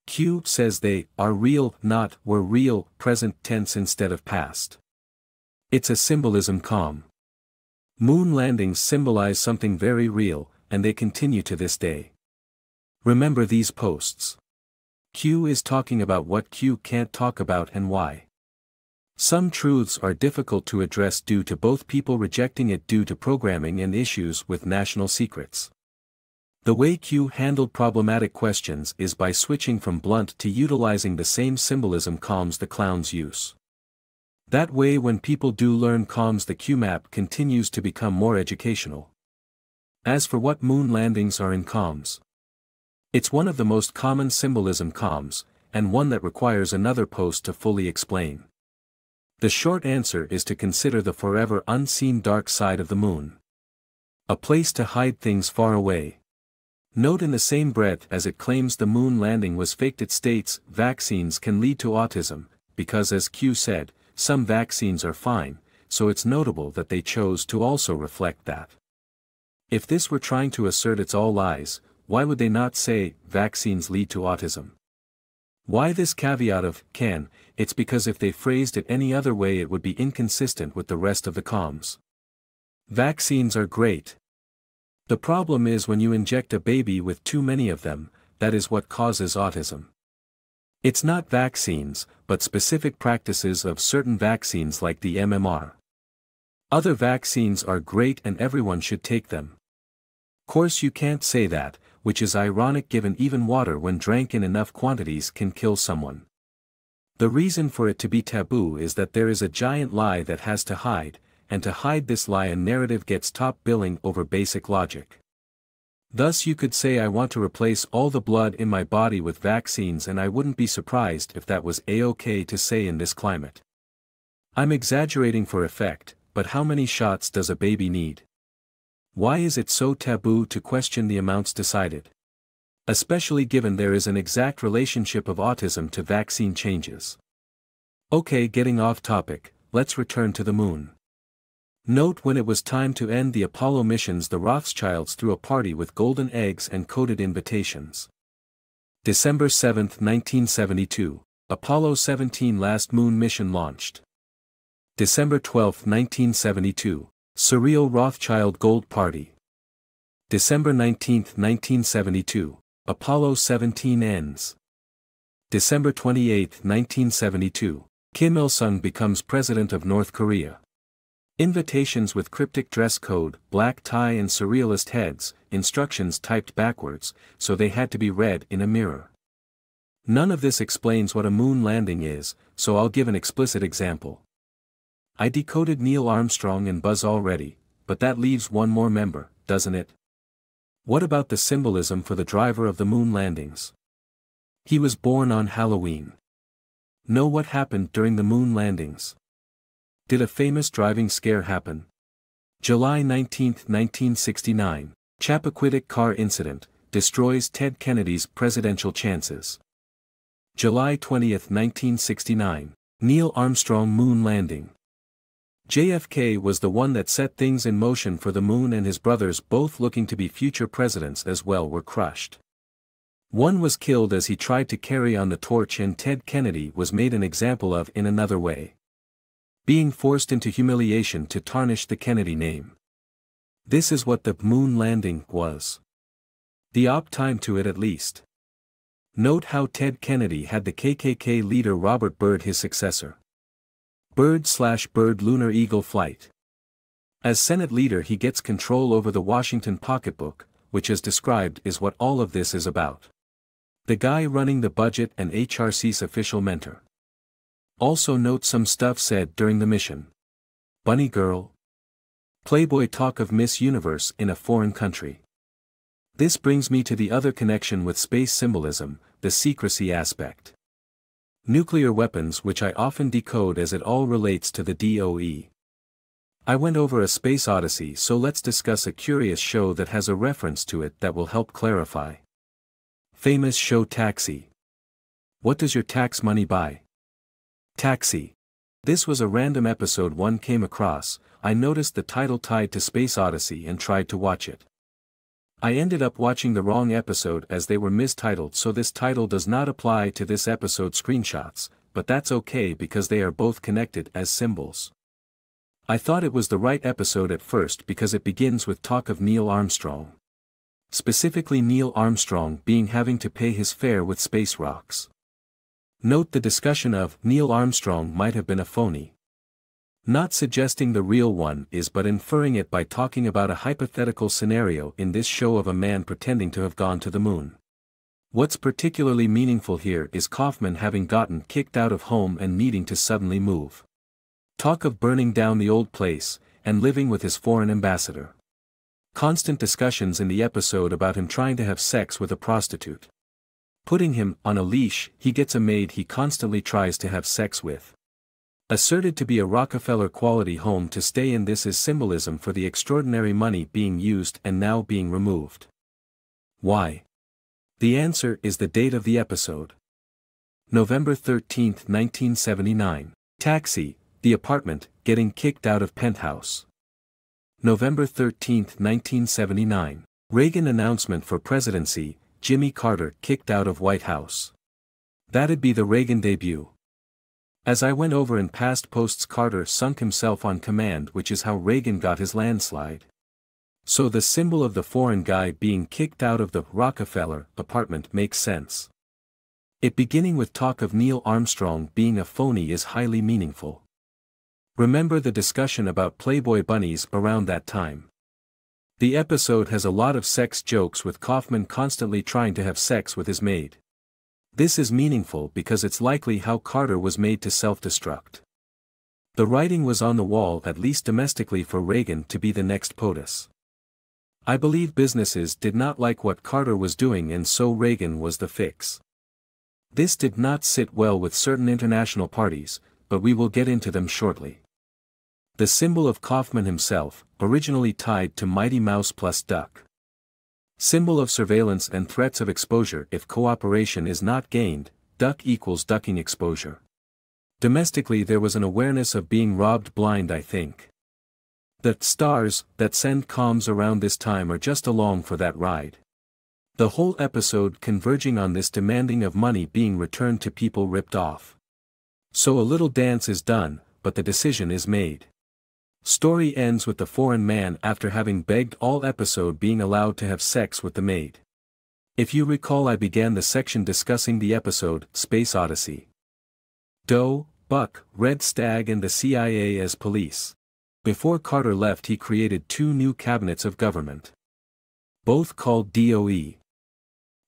Q says they are real, not were real, present tense instead of past. It's a symbolism calm. Moon landings symbolize something very real, and they continue to this day. Remember these posts. Q is talking about what Q can't talk about and why. Some truths are difficult to address due to both people rejecting it due to programming and issues with national secrets. The way Q handled problematic questions is by switching from blunt to utilizing the same symbolism calms the clown's use. That way when people do learn calms the Q map continues to become more educational. As for what moon landings are in calms, it's one of the most common symbolism calms, and one that requires another post to fully explain. The short answer is to consider the forever unseen dark side of the moon. A place to hide things far away. Note in the same breath as it claims the moon landing was faked, it states vaccines can lead to autism, because as Q said, some vaccines are fine, so it's notable that they chose to also reflect that. If this were trying to assert it's all lies, why would they not say vaccines lead to autism? Why this caveat of can? It's because if they phrased it any other way it would be inconsistent with the rest of the comms. Vaccines are great. The problem is when you inject a baby with too many of them, that is what causes autism. It's not vaccines, but specific practices of certain vaccines like the MMR. Other vaccines are great and everyone should take them. Course you can't say that, which is ironic given even water when drank in enough quantities can kill someone. The reason for it to be taboo is that there is a giant lie that has to hide, and to hide this lie a narrative gets top billing over basic logic. Thus you could say I want to replace all the blood in my body with vaccines and I wouldn't be surprised if that was a-okay to say in this climate. I'm exaggerating for effect, but how many shots does a baby need? Why is it so taboo to question the amounts decided? Especially given there is an exact relationship of autism to vaccine changes. Okay, getting off topic, let's return to the moon. Note when it was time to end the Apollo missions the Rothschilds threw a party with golden eggs and coded invitations. December 7, 1972, Apollo 17 last moon mission launched. December 12, 1972, surreal Rothschild gold party. December 19, 1972, Apollo 17 ends. December 28, 1972, Kim Il-sung becomes President of North Korea. Invitations with cryptic dress code, black tie and surrealist heads, instructions typed backwards, so they had to be read in a mirror. None of this explains what a moon landing is, so I'll give an explicit example. I decoded Neil Armstrong and Buzz already, but that leaves one more member, doesn't it? What about the symbolism for the driver of the moon landings? He was born on Halloween. Know what happened during the moon landings? Did a famous driving scare happen? July 19, 1969, Chappaquiddick car incident, destroys Ted Kennedy's presidential chances. July 20, 1969, Neil Armstrong moon landing. JFK was the one that set things in motion for the moon, and his brothers, both looking to be future presidents as well, were crushed. One was killed as he tried to carry on the torch, and Ted Kennedy was made an example of in another way. Being forced into humiliation to tarnish the Kennedy name. This is what the moon landing was. The op time to it at least. Note how Ted Kennedy had the KKK leader Robert Byrd his successor. Byrd/Byrd Lunar Eagle flight. As Senate leader he gets control over the Washington pocketbook, which as described is what all of this is about. The guy running the budget and HRC's official mentor. Also note some stuff said during the mission. Bunny girl. Playboy talk of Miss Universe in a foreign country. This brings me to the other connection with space symbolism, the secrecy aspect. Nuclear weapons, which I often decode as it all relates to the DOE. I went over A Space Odyssey, so let's discuss a curious show that has a reference to it that will help clarify. Famous show Taxi. What does your tax money buy? Taxi. This was a random episode one came across. I noticed the title tied to Space Odyssey and tried to watch it. I ended up watching the wrong episode as they were mistitled, so this title does not apply to this episode screenshots, but that's okay because they are both connected as symbols. I thought it was the right episode at first because it begins with talk of Neil Armstrong. Specifically Neil Armstrong being having to pay his fare with space rocks. Note the discussion of Neil Armstrong might have been a phony. Not suggesting the real one is but inferring it by talking about a hypothetical scenario in this show of a man pretending to have gone to the moon. What's particularly meaningful here is Kaufman having gotten kicked out of home and needing to suddenly move. Talk of burning down the old place, and living with his foreign ambassador. Constant discussions in the episode about him trying to have sex with a prostitute. Putting him on a leash, he gets a maid he constantly tries to have sex with. Asserted to be a Rockefeller-quality home to stay in. This is symbolism for the extraordinary money being used and now being removed. Why? The answer is the date of the episode. November 13, 1979. Taxi, the apartment, getting kicked out of penthouse. November 13, 1979. Reagan announcement for presidency, Jimmy Carter kicked out of White House. That'd be the Reagan debut. As I went over in past posts, Carter sunk himself on command, which is how Reagan got his landslide. So the symbol of the foreign guy being kicked out of the Rockefeller apartment makes sense. It beginning with talk of Neil Armstrong being a phony is highly meaningful. Remember the discussion about Playboy bunnies around that time. The episode has a lot of sex jokes with Kaufman constantly trying to have sex with his maid. This is meaningful because it's likely how Carter was made to self-destruct. The writing was on the wall, at least domestically, for Reagan to be the next POTUS. I believe businesses did not like what Carter was doing, and so Reagan was the fix. This did not sit well with certain international parties, but we will get into them shortly. The symbol of Kaufman himself, originally tied to Mighty Mouse plus Duck. Symbol of surveillance and threats of exposure. If cooperation is not gained, duck equals ducking exposure. Domestically there was an awareness of being robbed blind, I think. The stars that send comms around this time are just along for that ride. The whole episode converging on this demanding of money being returned to people ripped off. So a little dance is done, but the decision is made. Story ends with the foreign man after having begged all episode being allowed to have sex with the maid. If you recall, I began the section discussing the episode Space Odyssey. DOE, Buck, Red Stag and the CIA as police. Before Carter left, he created 2 new cabinets of government. Both called DOE.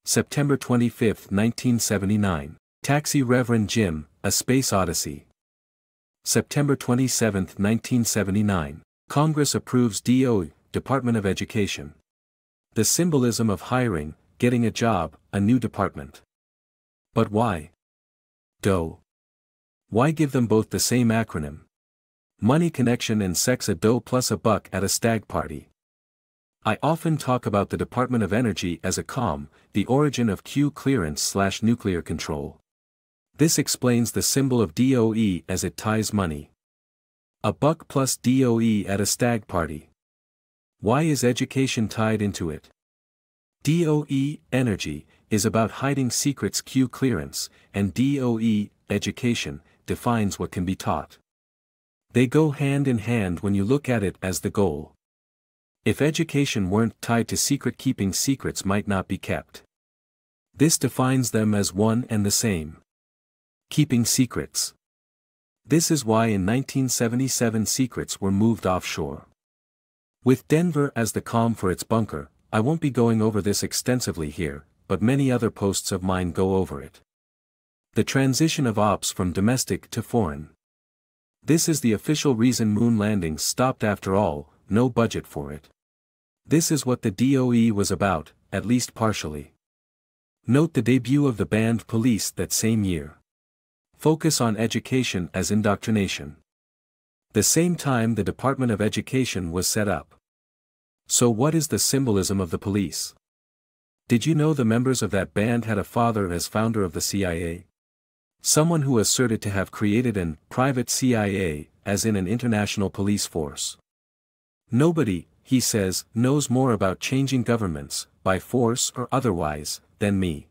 September 25, 1979. Taxi Reverend Jim, A Space Odyssey. September 27, 1979. Congress approves DOE, Department of Education. The symbolism of hiring, getting a job, a new department. But why? DOE. Why give them both the same acronym? Money connection and sex. A DOE plus a buck at a stag party. I often talk about the Department of Energy as a COM, the origin of Q clearance/nuclear control. This explains the symbol of DOE as it ties money. A buck plus DOE at a stag party. Why is education tied into it? DOE, energy, is about hiding secrets. Q clearance, and DOE, education, defines what can be taught. They go hand in hand when you look at it as the goal. If education weren't tied to secret keeping, secrets might not be kept. This defines them as one and the same. Keeping secrets. This is why in 1977 secrets were moved offshore. With Denver as the COM for its bunker, I won't be going over this extensively here, but many other posts of mine go over it. The transition of ops from domestic to foreign. This is the official reason moon landings stopped after all, no budget for it. This is what the DOE was about, at least partially. Note the debut of the band Police that same year. Focus on education as indoctrination. The same time the Department of Education was set up. So what is the symbolism of the police? Did you know the members of that band had a father as founder of the CIA? Someone who asserted to have created an private CIA, as in an international police force. Nobody, he says, knows more about changing governments, by force or otherwise, than me.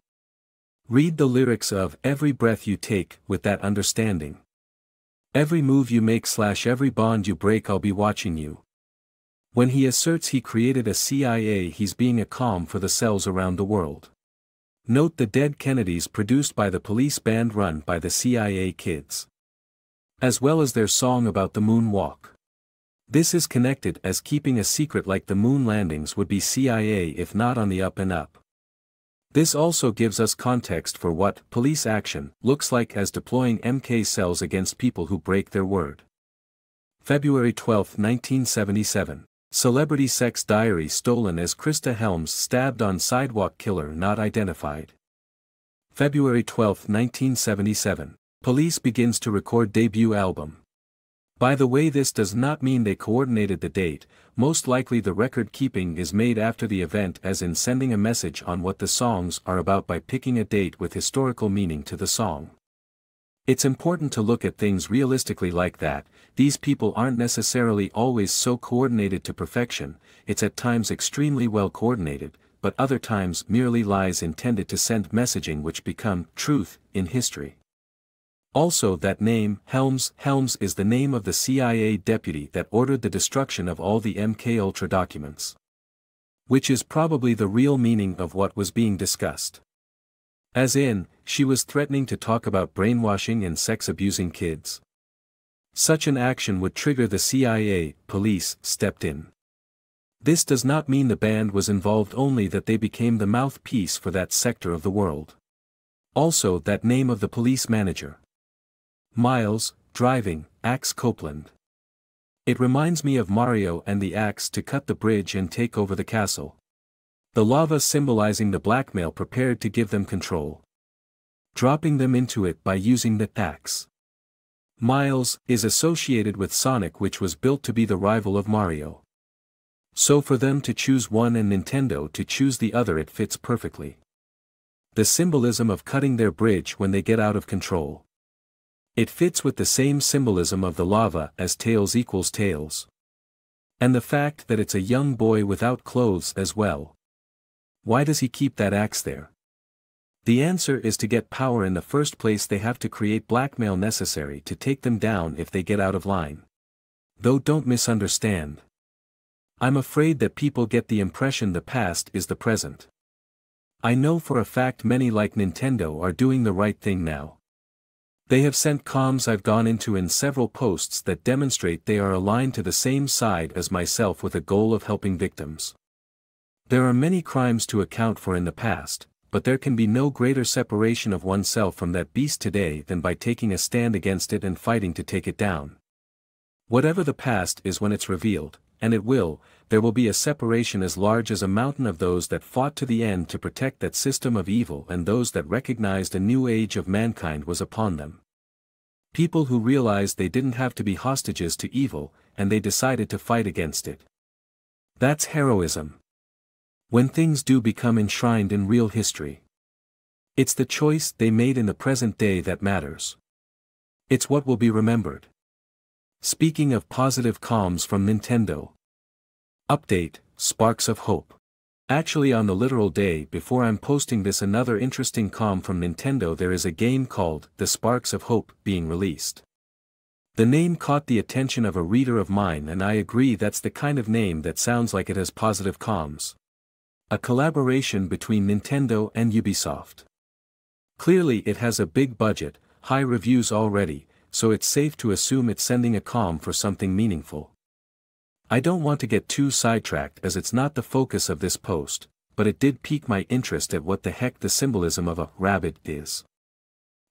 Read the lyrics of Every Breath You Take with that understanding. Every move you make / every bond you break, I'll be watching you. When he asserts he created a CIA, he's being a calm for the cells around the world. Note the Dead Kennedys produced by the police band run by the CIA kids. As well as their song about the moon walk. This is connected as keeping a secret like the moon landings would be CIA if not on the up and up. This also gives us context for what police action looks like as deploying MK cells against people who break their word. February 12, 1977. Celebrity sex diary stolen as Krista Helms stabbed on sidewalk, killer not identified. February 12, 1977. Police begins to record debut album. By the way, this does not mean they coordinated the date, most likely the record keeping is made after the event, as in sending a message on what the songs are about by picking a date with historical meaning to the song. It's important to look at things realistically like that. These people aren't necessarily always so coordinated to perfection, it's at times extremely well coordinated, but other times merely lies intended to send messaging which become truth in history. Also, that name, Helms is the name of the CIA deputy that ordered the destruction of all the MKUltra documents. Which is probably the real meaning of what was being discussed. As in, she was threatening to talk about brainwashing and sex-abusing kids. Such an action would trigger the CIA, police stepped in. This does not mean the band was involved, only that they became the mouthpiece for that sector of the world. Also, that name of the police manager. Miles, driving, axe Copeland. It reminds me of Mario and the axe to cut the bridge and take over the castle. The lava symbolizing the blackmail prepared to give them control. Dropping them into it by using the axe. Miles is associated with Sonic, which was built to be the rival of Mario. So for them to choose one and Nintendo to choose the other, it fits perfectly. The symbolism of cutting their bridge when they get out of control. It fits with the same symbolism of the lava as Tails equals Tails. And the fact that it's a young boy without clothes as well. Why does he keep that axe there? The answer is to get power. In the first place, they have to create blackmail necessary to take them down if they get out of line. Though don't misunderstand. I'm afraid that people get the impression the past is the present. I know for a fact many like Nintendo are doing the right thing now. They have sent comms I've gone into in several posts that demonstrate they are aligned to the same side as myself with a goal of helping victims. There are many crimes to account for in the past, but there can be no greater separation of oneself from that beast today than by taking a stand against it and fighting to take it down. Whatever the past is, when it's revealed, and it will, there will be a separation as large as a mountain of those that fought to the end to protect that system of evil and those that recognized a new age of mankind was upon them. People who realized they didn't have to be hostages to evil, and they decided to fight against it. That's heroism. When things do become enshrined in real history. It's the choice they made in the present day that matters. It's what will be remembered. Speaking of positive comms from Nintendo. Update, Sparks of Hope. Actually, on the literal day before I'm posting this, another interesting comm from Nintendo. There is a game called The Sparks of Hope being released. The name caught the attention of a reader of mine, and I agree that's the kind of name that sounds like it has positive comms. A collaboration between Nintendo and Ubisoft. Clearly it has a big budget, high reviews already, so it's safe to assume it's sending a comm for something meaningful. I don't want to get too sidetracked as it's not the focus of this post, but it did pique my interest at what the heck the symbolism of a rabbit is.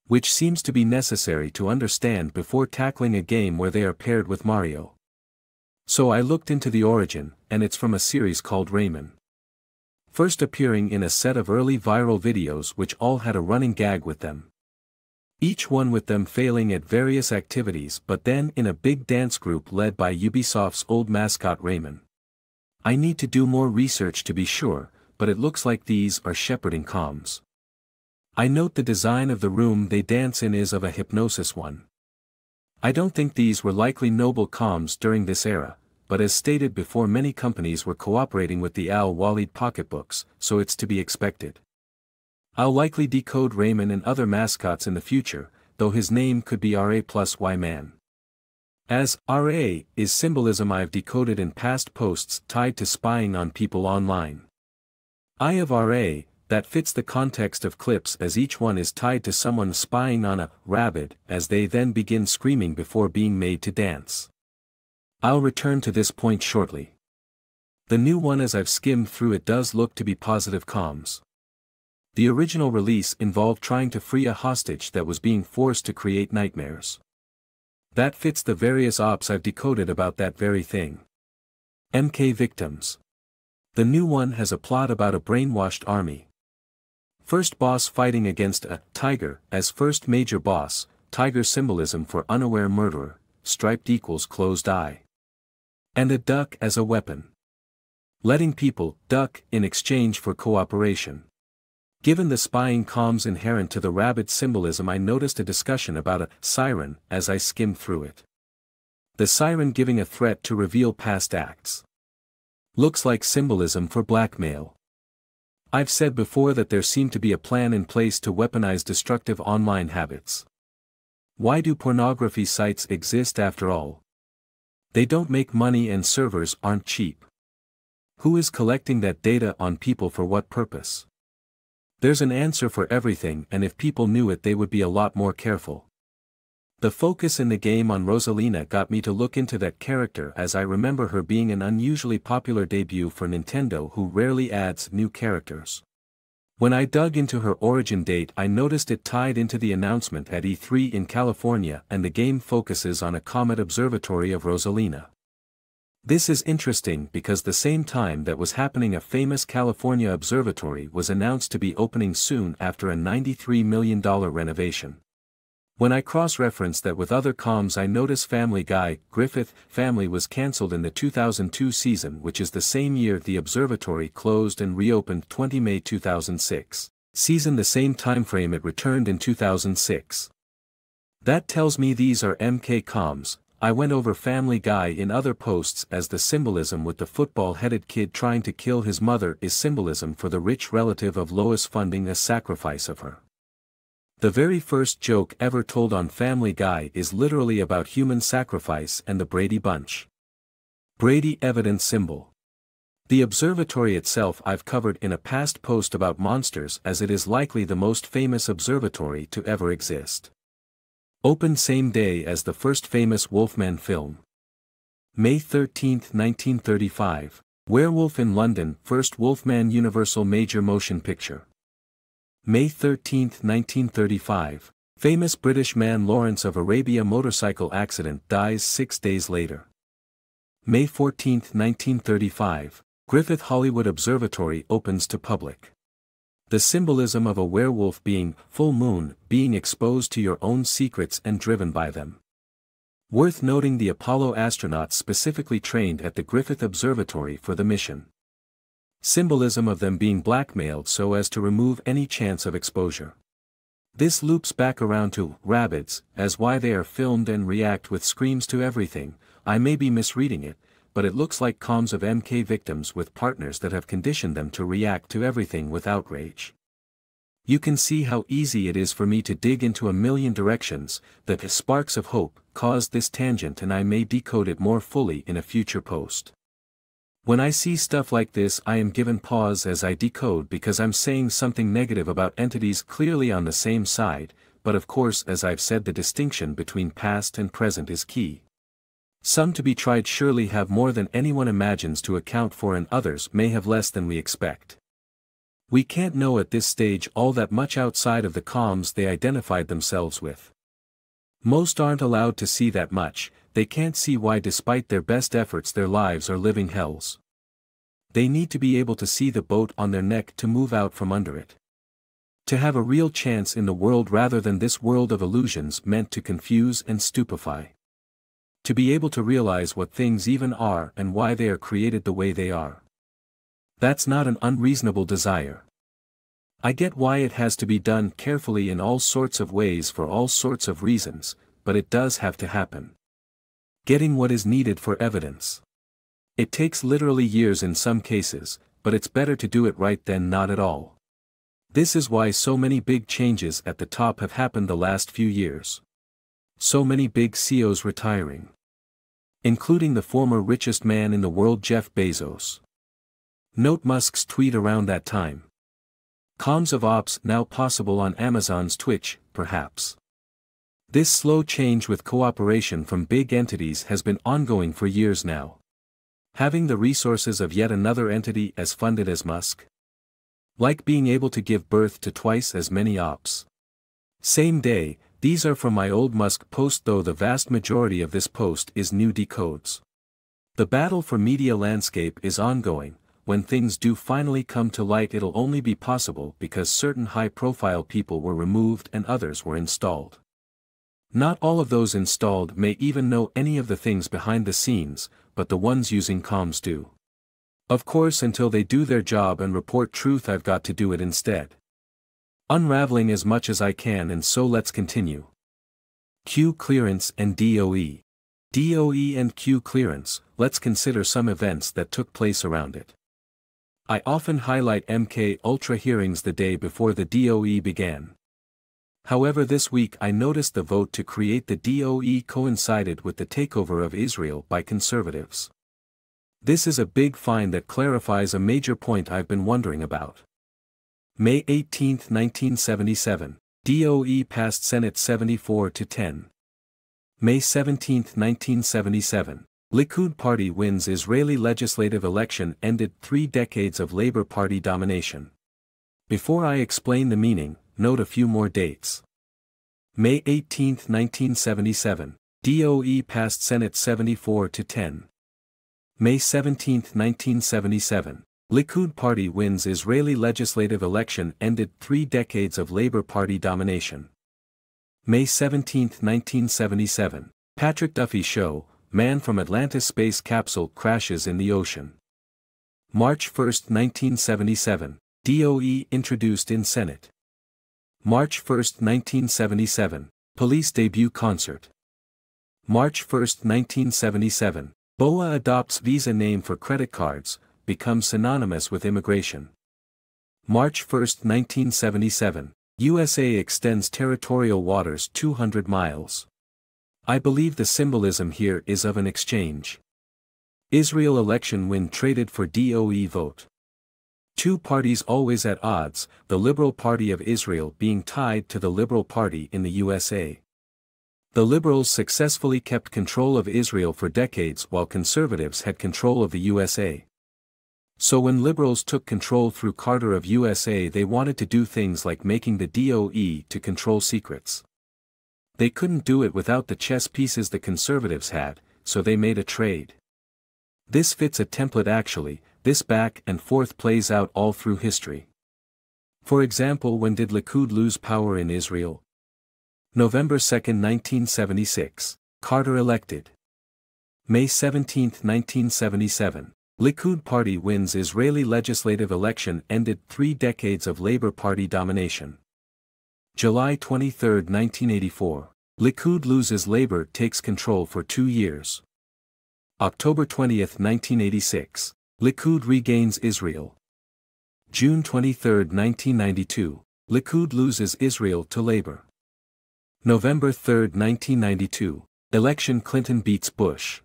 Which seems to be necessary to understand before tackling a game where they are paired with Mario. So I looked into the origin, and it's from a series called Rayman. First appearing in a set of early viral videos which all had a running gag with them. Each one with them failing at various activities, but then in a big dance group led by Ubisoft's old mascot Rayman. I need to do more research to be sure, but it looks like these are shepherding comms. I note the design of the room they dance in is of a hypnosis one. I don't think these were likely noble comms during this era, but as stated before, many companies were cooperating with the Al-Walid pocketbooks, so it's to be expected. I'll likely decode Raymond and other mascots in the future, though his name could be RA+Y-Man. As RA is symbolism I've decoded in past posts tied to spying on people online. I of RA, that fits the context of clips as each one is tied to someone spying on a rabbit as they then begin screaming before being made to dance. I'll return to this point shortly. The new one as I've skimmed through it does look to be positive comms. The original release involved trying to free a hostage that was being forced to create nightmares. That fits the various ops I've decoded about that very thing. MK victims. The new one has a plot about a brainwashed army. First boss fighting against a tiger as first major boss, tiger symbolism for unaware murderer, striped equals closed eye. And a duck as a weapon. Letting people duck in exchange for cooperation. Given the spying comms inherent to the rabbit symbolism, I noticed a discussion about a siren as I skimmed through it. The siren giving a threat to reveal past acts. Looks like symbolism for blackmail. I've said before that there seemed to be a plan in place to weaponize destructive online habits. Why do pornography sites exist after all? They don't make money and servers aren't cheap. Who is collecting that data on people for what purpose? There's an answer for everything, and if people knew it they would be a lot more careful. The focus in the game on Rosalina got me to look into that character, as I remember her being an unusually popular debut for Nintendo, who rarely adds new characters. When I dug into her origin date, I noticed it tied into the announcement at E3 in California, and the game focuses on a comet observatory of Rosalina. This is interesting because the same time that was happening, a famous California observatory was announced to be opening soon after a $93 million renovation. When I cross-referenced that with other comms, I notice Family Guy, Griffith Family was cancelled in the 2002 season, which is the same year the observatory closed and reopened 20 May 2006. Season the same timeframe it returned in 2006. That tells me these are MK comms. I went over Family Guy in other posts as the symbolism with the football-headed kid trying to kill his mother is symbolism for the rich relative of Lois funding a sacrifice of her. The very first joke ever told on Family Guy is literally about human sacrifice and the Brady Bunch. Brady evidence symbol. The observatory itself I've covered in a past post about monsters, as it is likely the most famous observatory to ever exist. Opened same day as the first famous Wolfman film. May 13, 1935, Werewolf in London, first Wolfman Universal major motion picture. May 13, 1935, famous British man Lawrence of Arabia motorcycle accident dies 6 days later. May 14, 1935, Griffith Hollywood Observatory opens to public. The symbolism of a werewolf being full moon, being exposed to your own secrets and driven by them. Worth noting, the Apollo astronauts specifically trained at the Griffith Observatory for the mission. Symbolism of them being blackmailed so as to remove any chance of exposure. This loops back around to rabbits, as why they are filmed and react with screams to everything. I may be misreading it, but it looks like comms of MK victims with partners that have conditioned them to react to everything with outrage. You can see how easy it is for me to dig into a million directions, that the sparks of hope caused this tangent, and I may decode it more fully in a future post. When I see stuff like this, I am given pause as I decode, because I'm saying something negative about entities clearly on the same side, but of course, as I've said, the distinction between past and present is key. Some to be tried surely have more than anyone imagines to account for, and others may have less than we expect. We can't know at this stage all that much outside of the comms they identified themselves with. Most aren't allowed to see that much. They can't see why, despite their best efforts, their lives are living hells. They need to be able to see the boat on their neck to move out from under it. To have a real chance in the world rather than this world of illusions meant to confuse and stupefy. To be able to realize what things even are and why they are created the way they are. That's not an unreasonable desire. I get why it has to be done carefully in all sorts of ways for all sorts of reasons, but it does have to happen. Getting what is needed for evidence. It takes literally years in some cases, but it's better to do it right than not at all. This is why so many big changes at the top have happened the last few years. So many big CEOs retiring. Including the former richest man in the world Jeff Bezos. Note Musk's tweet around that time. Comms of Ops now possible on Amazon's Twitch, perhaps. This slow change with cooperation from big entities has been ongoing for years now. Having the resources of yet another entity as funded as Musk. Like being able to give birth to twice as many ops. Same day, these are from my old Musk post, though the vast majority of this post is new decodes. The battle for media landscape is ongoing. When things do finally come to light, it'll only be possible because certain high-profile people were removed and others were installed. Not all of those installed may even know any of the things behind the scenes, but the ones using comms do. Of course, until they do their job and report truth, I've got to do it instead. Unraveling as much as I can, and so let's continue. Q Clearance and DOE. DOE and Q Clearance, let's consider some events that took place around it. I often highlight MK Ultra hearings the day before the DOE began. However, this week I noticed the vote to create the DOE coincided with the takeover of Israel by conservatives. This is a big find that clarifies a major point I've been wondering about. May 18, 1977, DOE passed Senate 74-10. May 17, 1977, Likud Party wins Israeli legislative election, ended 3 decades of Labour Party domination. Before I explain the meaning, note a few more dates. May 18, 1977, DOE passed Senate 74-10. May 17, 1977, Likud Party wins Israeli legislative election, ended 3 decades of Labour Party domination. May 17, 1977, Patrick Duffy Show, man from Atlantis space capsule crashes in the ocean. March 1, 1977, DOE introduced in Senate. March 1, 1977, Police debut concert. March 1, 1977, BOA adopts Visa name for credit cards, becomes synonymous with immigration. March 1, 1977, USA extends territorial waters 200 miles. I believe the symbolism here is of an exchange. Israel election win traded for DOE vote. 2 parties always at odds, the Liberal Party of Israel being tied to the Liberal Party in the USA. The Liberals successfully kept control of Israel for decades while conservatives had control of the USA. So when Liberals took control through Carter of USA, they wanted to do things like making the DOE to control secrets. They couldn't do it without the chess pieces the conservatives had, so they made a trade. This fits a template actually. This back and forth plays out all through history. For example, when did Likud lose power in Israel? November 2, 1976, Carter elected. May 17, 1977, Likud Party wins Israeli legislative election, ended 3 decades of Labour Party domination. July 23, 1984, Likud loses, Labour takes control for 2 years. October 20, 1986, Likud regains Israel. June 23, 1992, Likud loses Israel to Labour. November 3, 1992, election, Clinton beats Bush.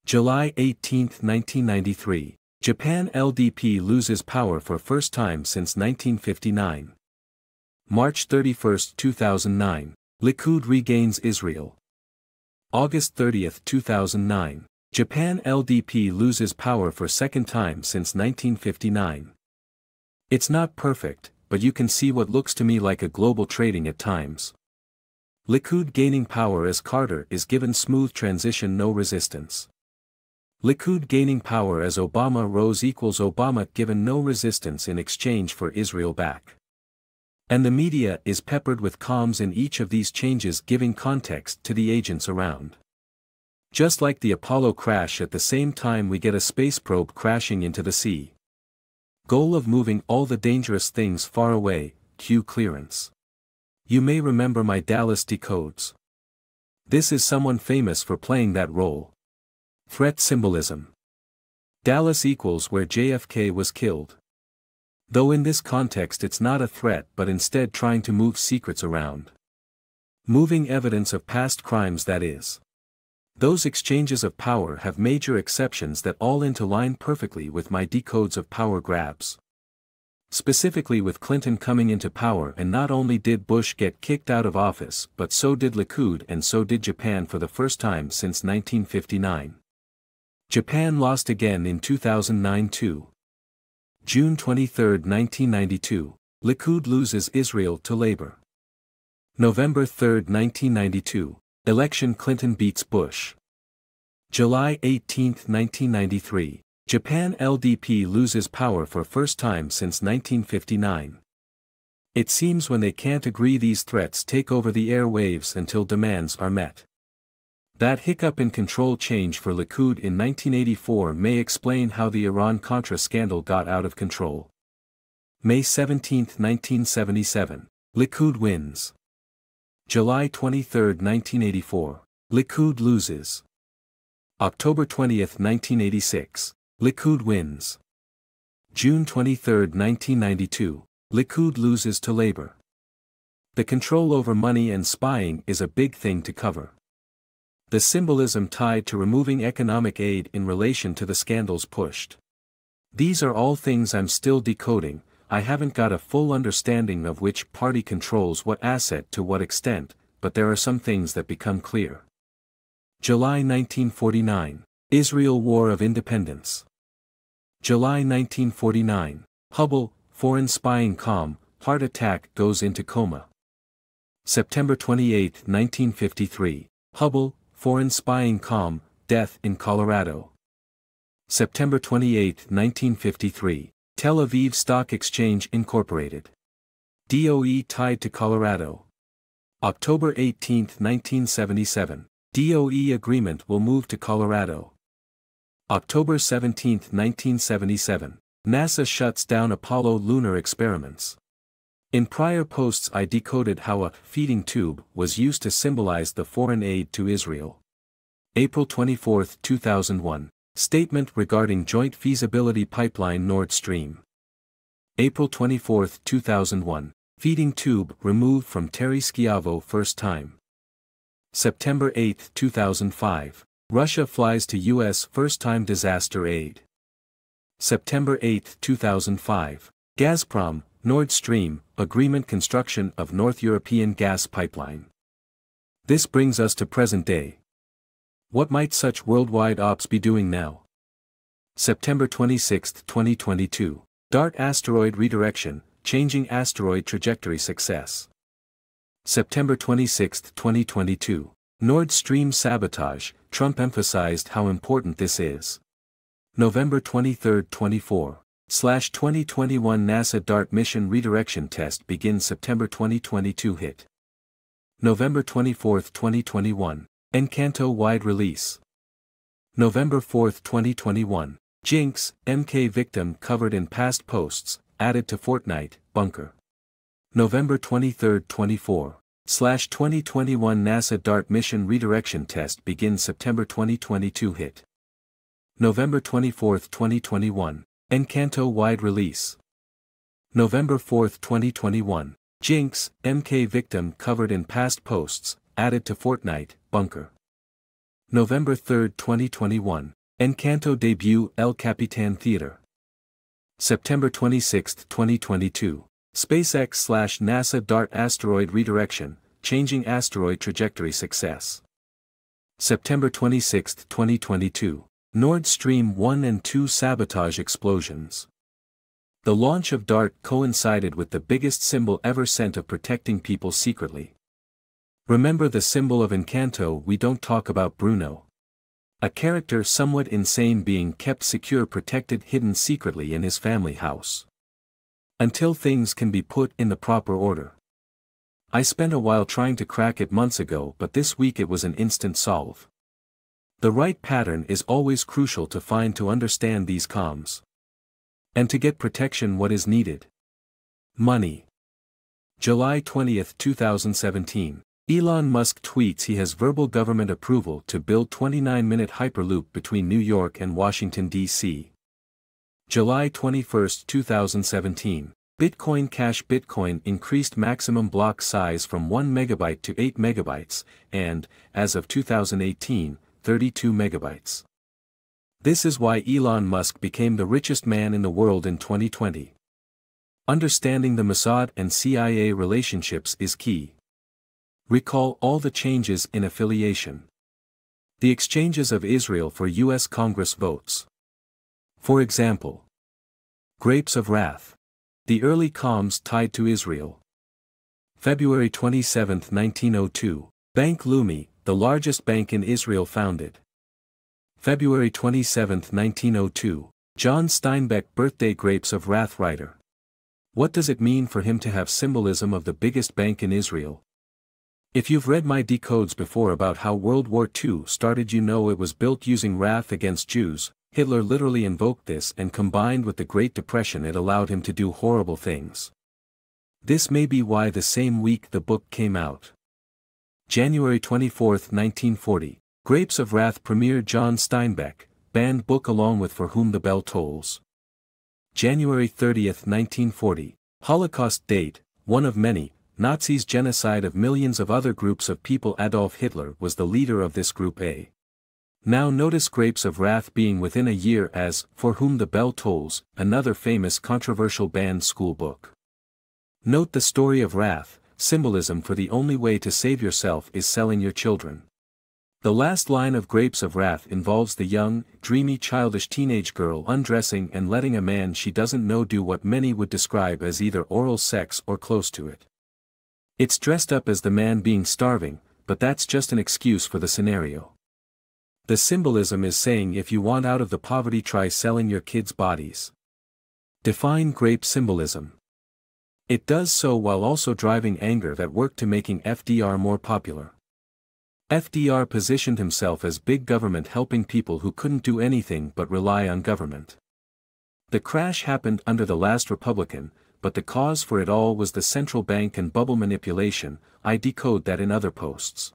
July 18, 1993, Japan LDP loses power for first time since 1959. March 31, 2009, Likud regains Israel. August 30, 2009, Japan LDP loses power for second time since 1959. It's not perfect, but you can see what looks to me like a global trading at times. Likud gaining power as Carter is given smooth transition, no resistance. Likud gaining power as Obama rose equals Obama given no resistance in exchange for Israel back. And the media is peppered with comms in each of these changes, giving context to the agents around. Just like the Apollo crash, at the same time we get a space probe crashing into the sea. Goal of moving all the dangerous things far away, Q Clearance. You may remember my Dallas decodes. This is someone famous for playing that role. Threat symbolism. Dallas equals where JFK was killed. Though in this context it's not a threat but instead trying to move secrets around. Moving evidence of past crimes, that is. Those exchanges of power have major exceptions that all interline perfectly with my decodes of power grabs. Specifically with Clinton coming into power, and not only did Bush get kicked out of office but so did Likud and so did Japan for the first time since 1959. Japan lost again in 2009 too. June 23, 1992, Likud loses Israel to Labour. November 3, 1992, election Clinton beats Bush. July 18, 1993, Japan LDP loses power for first time since 1959. It seems when they can't agree these threats take over the airwaves until demands are met. That hiccup in control change for Likud in 1984 may explain how the Iran-Contra scandal got out of control. May 17, 1977, Likud wins. July 23, 1984, Likud loses. October 20, 1986, Likud wins. June 23, 1992, Likud loses to Labour. The control over money and spying is a big thing to cover. The symbolism tied to removing economic aid in relation to the scandals pushed. These are all things I'm still decoding. I haven't got a full understanding of which party controls what asset to what extent, but there are some things that become clear. July 1949, Israel War of Independence. July 1949, Hubble, foreign spying calm, heart attack goes into coma. September 28, 1953, Hubble, foreign spying calm, death in Colorado. September 28, 1953, Tel Aviv Stock Exchange Incorporated. DOE tied to Colorado. October 18, 1977, DOE agreement will move to Colorado. October 17, 1977, NASA shuts down Apollo lunar experiments. In prior posts I decoded how a feeding tube was used to symbolize the foreign aid to Israel. April 24, 2001, statement regarding joint feasibility pipeline Nord Stream. April 24, 2001, feeding tube removed from Terry Schiavo first time. September 8, 2005, Russia flies to U.S. first-time disaster aid. September 8, 2005, Gazprom, Nord Stream, agreement construction of North European gas pipeline. This brings us to present day. What might such worldwide ops be doing now? September 26, 2022, DART asteroid redirection, changing asteroid trajectory success. September 26, 2022, Nord Stream sabotage, Trump emphasized how important this is. November 23, 2021 NASA DART mission redirection test begins September 2022 hit. November 24, 2021, Encanto wide release. November 4, 2021, Jinx, MK victim covered in past posts, added to Fortnite, bunker. November 23, 2021 NASA DART mission redirection test begins September 2022 hit. November 24, 2021, Encanto wide release. November 4, 2021, Jinx, MK victim covered in past posts, added to Fortnite, bunker. November 3, 2021, Encanto debut El Capitan Theater. September 26, 2022, SpaceX/NASA DART asteroid redirection, changing asteroid trajectory success. September 26, 2022, Nord Stream 1 and 2 sabotage explosions. The launch of DART coincided with the biggest symbol ever sent of protecting people secretly. Remember the symbol of Encanto? We don't talk about Bruno. A character somewhat insane being kept secure, protected, hidden secretly in his family house. Until things can be put in the proper order. I spent a while trying to crack it months ago, but this week it was an instant solve. The right pattern is always crucial to find to understand these comms. And to get protection, what is needed? Money. July 20, 2017. Elon Musk tweets he has verbal government approval to build 29-minute Hyperloop between New York and Washington, D.C. July 21, 2017. Bitcoin Cash. Bitcoin increased maximum block size from 1 megabyte to 8 megabytes, and, as of 2018, 32 megabytes. This is why Elon Musk became the richest man in the world in 2020. Understanding the Mossad and CIA relationships is key. Recall all the changes in affiliation. The exchanges of Israel for U.S. Congress votes. For example, Grapes of Wrath. The early comms tied to Israel. February 27, 1902. Bank Leumi, the largest bank in Israel founded. February 27, 1902. John Steinbeck birthday. Grapes of Wrath writer. What does it mean for him to have symbolism of the biggest bank in Israel? If you've read my decodes before about how World War II started, you know it was built using wrath against Jews. Hitler literally invoked this, and combined with the Great Depression it allowed him to do horrible things. This may be why the same week the book came out. January 24, 1940. Grapes of Wrath premiere. John Steinbeck, banned book along with For Whom the Bell Tolls. January 30, 1940. Holocaust date, one of many. Nazis' genocide of millions of other groups of people. Adolf Hitler was the leader of this group A. Now notice Grapes of Wrath being within a year as For Whom the Bell Tolls, another famous controversial banned school book. Note the story of wrath, symbolism for the only way to save yourself is selling your children. The last line of Grapes of Wrath involves the young, dreamy childish teenage girl undressing and letting a man she doesn't know do what many would describe as either oral sex or close to it. It's dressed up as the man being starving, but that's just an excuse for the scenario. The symbolism is saying if you want out of the poverty, try selling your kids' bodies. Define grape symbolism. It does so while also driving anger that worked to making FDR more popular. FDR positioned himself as big government helping people who couldn't do anything but rely on government. The crash happened under the last Republican, but the cause for it all was the central bank and bubble manipulation. I decode that in other posts.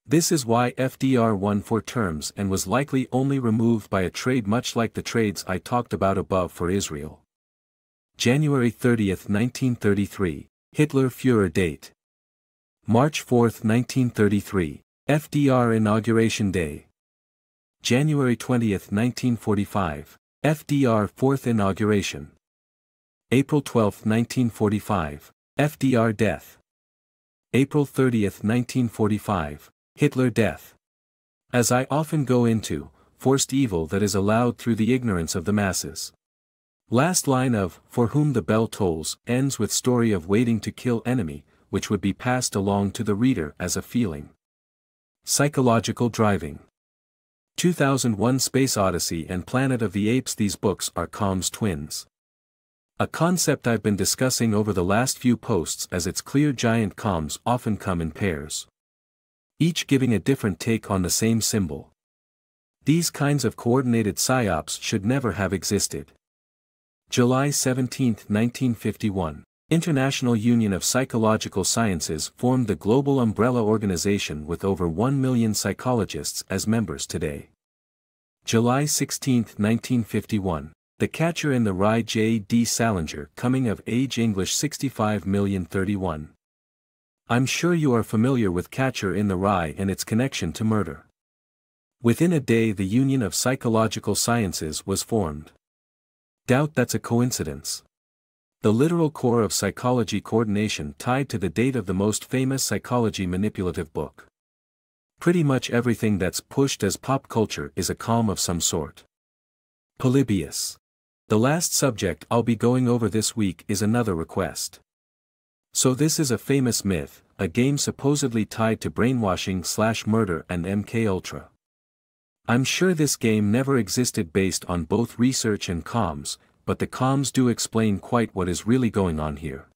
This is why FDR won 4 terms and was likely only removed by a trade much like the trades I talked about above for Israel. January 30, 1933, Hitler Führer date. March 4, 1933, FDR Inauguration Day. January 20, 1945, FDR 4th Inauguration. April 12, 1945, FDR death. April 30, 1945, Hitler death. As I often go into, forced evil that is allowed through the ignorance of the masses. Last line of For Whom the Bell Tolls ends with story of waiting to kill enemy, which would be passed along to the reader as a feeling. Psychological driving. 2001 Space Odyssey and Planet of the Apes. These books are comms twins. A concept I've been discussing over the last few posts, as it's clear giant comms often come in pairs, each giving a different take on the same symbol. These kinds of coordinated psyops should never have existed. July 17, 1951, International Union of Psychological Sciences formed the global umbrella organization with over 1 million psychologists as members today. July 16, 1951, The Catcher in the Rye. J. D. Salinger, coming of age, English 65,031. I'm sure you are familiar with Catcher in the Rye and its connection to murder. Within a day the Union of Psychological Sciences was formed. Doubt that's a coincidence. The literal core of psychology coordination tied to the date of the most famous psychology manipulative book. Pretty much everything that's pushed as pop culture is a comm of some sort. Polybius. The last subject I'll be going over this week is another request. So this is a famous myth, a game supposedly tied to brainwashing/murder and MKUltra. I'm sure this game never existed based on both research and comms, but the comms do explain quite what is really going on here.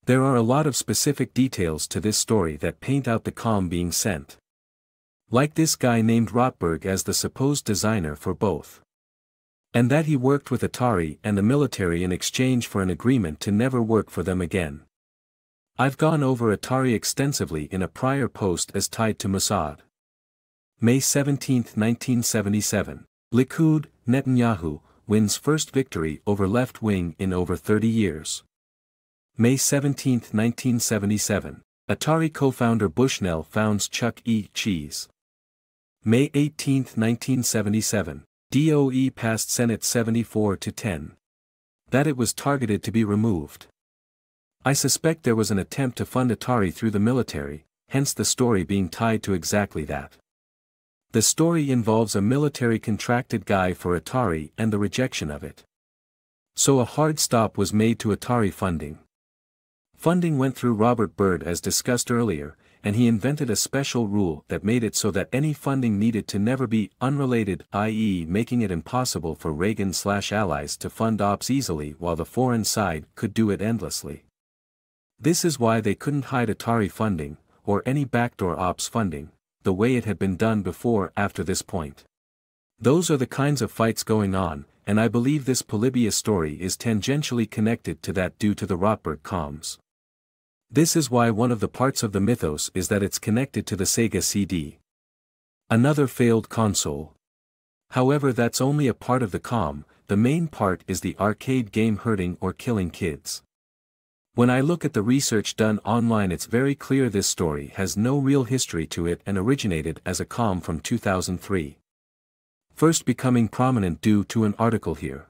There are a lot of specific details to this story that paint out the comm being sent. Like this guy named Rotberg as the supposed designer for both. And that he worked with Atari and the military in exchange for an agreement to never work for them again. I've gone over Atari extensively in a prior post as tied to Mossad. May 17, 1977, Likud, Netanyahu, wins first victory over left wing in over 30 years. May 17, 1977. Atari co-founder Bushnell founds Chuck E. Cheese. May 18, 1977. DOE passed Senate 74-10. That it was targeted to be removed. I suspect there was an attempt to fund Atari through the military, hence the story being tied to exactly that. The story involves a military contracted guy for Atari and the rejection of it. So a hard stop was made to Atari funding. Funding went through Robert Byrd as discussed earlier, and he invented a special rule that made it so that any funding needed to never be unrelated, i.e. making it impossible for Reagan/allies to fund ops easily while the foreign side could do it endlessly. This is why they couldn't hide Atari funding, or any backdoor ops funding, the way it had been done before after this point. Those are the kinds of fights going on, and I believe this Polybius story is tangentially connected to that due to the Rotberg comms. This is why one of the parts of the mythos is that it's connected to the Sega CD. Another failed console. However, that's only a part of the comm, the main part is the arcade game hurting or killing kids. When I look at the research done online, it's very clear this story has no real history to it and originated as a comm from 2003. First becoming prominent due to an article here.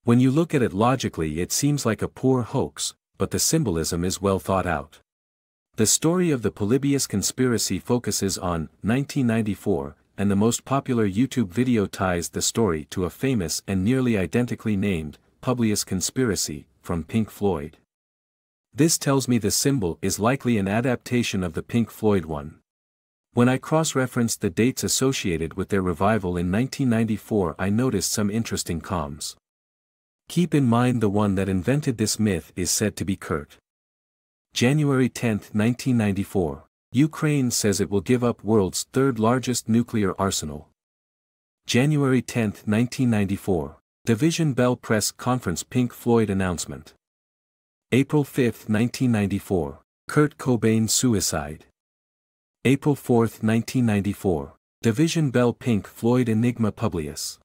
When you look at it logically, it seems like a poor hoax, but the symbolism is well thought out. The story of the Polybius conspiracy focuses on 1994, and the most popular YouTube video ties the story to a famous and nearly identically named Polybius conspiracy from Pink Floyd. This tells me the symbol is likely an adaptation of the Pink Floyd one. When I cross-referenced the dates associated with their revival in 1994, I noticed some interesting comms. Keep in mind the one that invented this myth is said to be Kurt. January 10, 1994. Ukraine says it will give up world's third largest nuclear arsenal. January 10, 1994. Division Bell press conference Pink Floyd announcement. April 5, 1994. Kurt Cobain suicide. April 4, 1994. Division Bell Pink Floyd enigma Publius.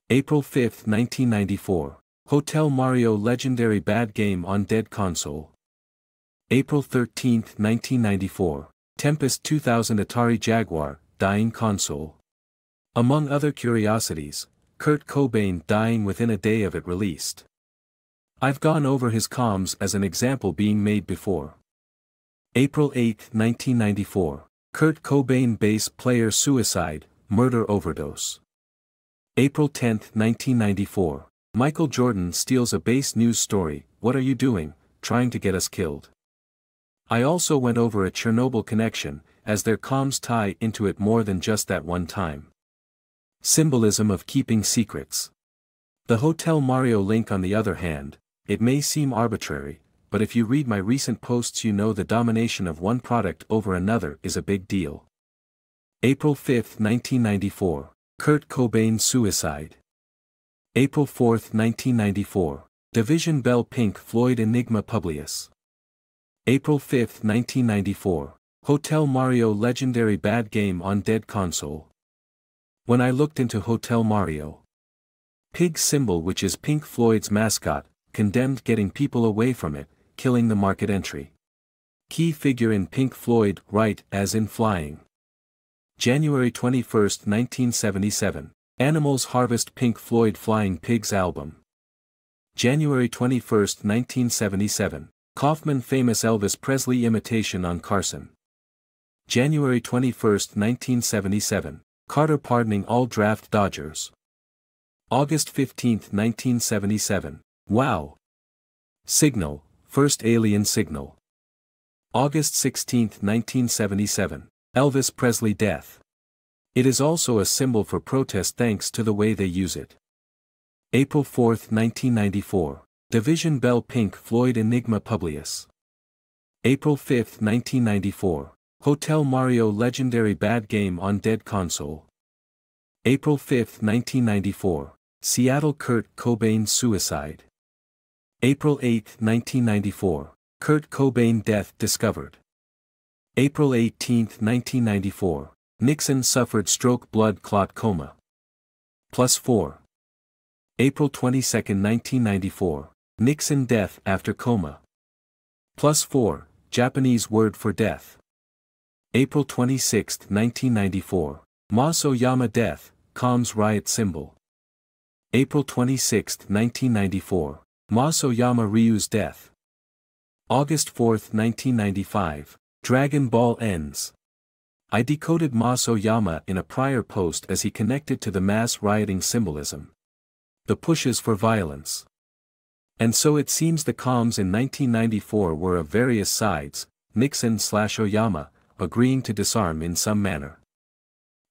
April 5, 1994. Hotel Mario legendary bad game on dead console. April 13, 1994. Tempest 2000 Atari Jaguar, dying console. Among other curiosities, Kurt Cobain dying within a day of it released. I've gone over his comms as an example being made before. April 8, 1994. Kurt Cobain bass player suicide, murder overdose. April 10, 1994. Michael Jordan steals a bass news story, what are you doing, trying to get us killed? I also went over a Chernobyl connection, as their comms tie into it more than just that one time. Symbolism of keeping secrets. The Hotel Mario link on the other hand, it may seem arbitrary, but if you read my recent posts you know the domination of one product over another is a big deal. April 5, 1994. Kurt Cobain suicide. April 4, 1994. Division Bell Pink Floyd enigma Publius. April 5, 1994. Hotel Mario legendary bad game on dead console. When I looked into Hotel Mario, pig symbol which is Pink Floyd's mascot, condemned getting people away from it, killing the market entry. Key figure in Pink Floyd, right, as in flying. January 21, 1977. Animals Harvest Pink Floyd Flying Pigs album. January 21, 1977. Kaufman famous Elvis Presley imitation on Carson. January 21, 1977. Carter pardoning all draft Dodgers. August 15, 1977. Wow! Signal, first alien signal. August 16, 1977. Elvis Presley death. It is also a symbol for protest thanks to the way they use it. April 4, 1994. Division Bell Pink Floyd enigma Publius. April 5, 1994. Hotel Mario legendary bad game on dead console. April 5, 1994. Seattle Kurt Cobain suicide. April 8, 1994. Kurt Cobain death discovered. April 18, 1994. Nixon suffered stroke blood clot coma. +4. April 22, 1994. Nixon death after coma. +4, Japanese word for death. April 26, 1994. Mas Oyama death, calms riot symbol. April 26, 1994. Mas Oyama Ryu's death. August 4, 1995. Dragon Ball ends. I decoded Mas Oyama in a prior post as he connected to the mass rioting symbolism. The pushes for violence. And so it seems the calms in 1994 were of various sides, Nixon/Oyama, agreeing to disarm in some manner.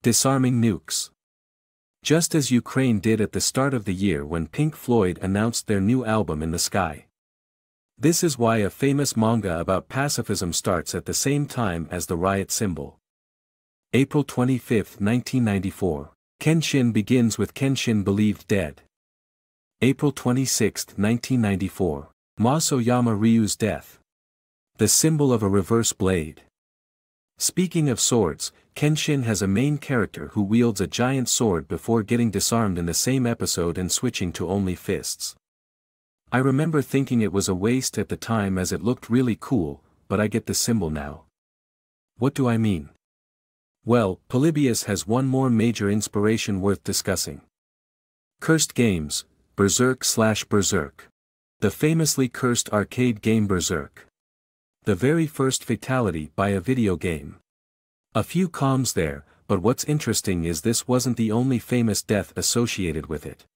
Disarming nukes. Just as Ukraine did at the start of the year when Pink Floyd announced their new album In the Sky. This is why a famous manga about pacifism starts at the same time as the riot symbol. April 25, 1994. Kenshin begins with Kenshin believed dead. April 26, 1994. Mas Oyama Ryu's death. The symbol of a reverse blade. Speaking of swords, Kenshin has a main character who wields a giant sword before getting disarmed in the same episode and switching to only fists. I remember thinking it was a waste at the time as it looked really cool, but I get the symbol now. What do I mean? Well, Polybius has one more major inspiration worth discussing. Cursed games, Berserk/Berzerk. The famously cursed arcade game Berserk. The very first fatality by a video game. A few calms there, but what's interesting is this wasn't the only famous death associated with it.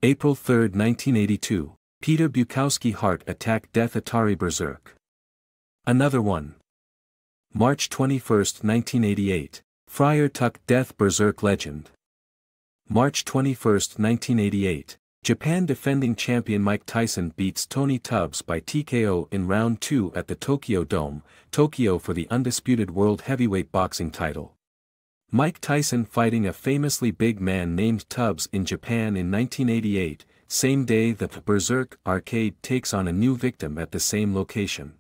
April 3, 1982, Peter Bukowski heart attack death Atari Berserk. Another one. March 21, 1988, Friar Tuck death Berserk legend. March 21, 1988, Japan defending champion Mike Tyson beats Tony Tubbs by TKO in round 2 at the Tokyo Dome, Tokyo for the undisputed world heavyweight boxing title. Mike Tyson fighting a famously big man named Tubbs in Japan in 1988, same day that the Berserk arcade takes on a new victim at the same location.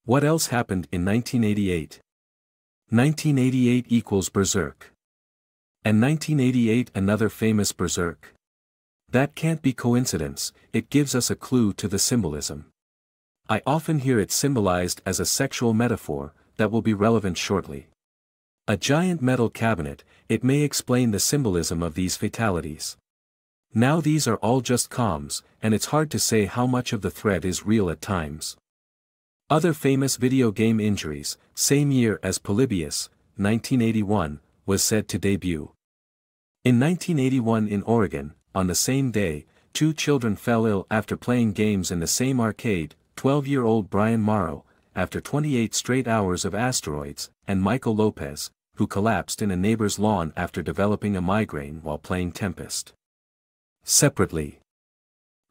What else happened in 1988? 1988 equals Berserk. And 1988 another famous Berserk? That can't be coincidence, it gives us a clue to the symbolism. I often hear it symbolized as a sexual metaphor, that will be relevant shortly. A giant metal cabinet, it may explain the symbolism of these fatalities. Now these are all just calms, and it's hard to say how much of the threat is real at times. Other famous video game injuries, same year as Polybius, 1981, was said to debut. In 1981 in Oregon, on the same day, 2 children fell ill after playing games in the same arcade, 12-year-old Brian Morrow, after 28 straight hours of asteroids, and Michael Lopez, who collapsed in a neighbor's lawn after developing a migraine while playing Tempest. Separately.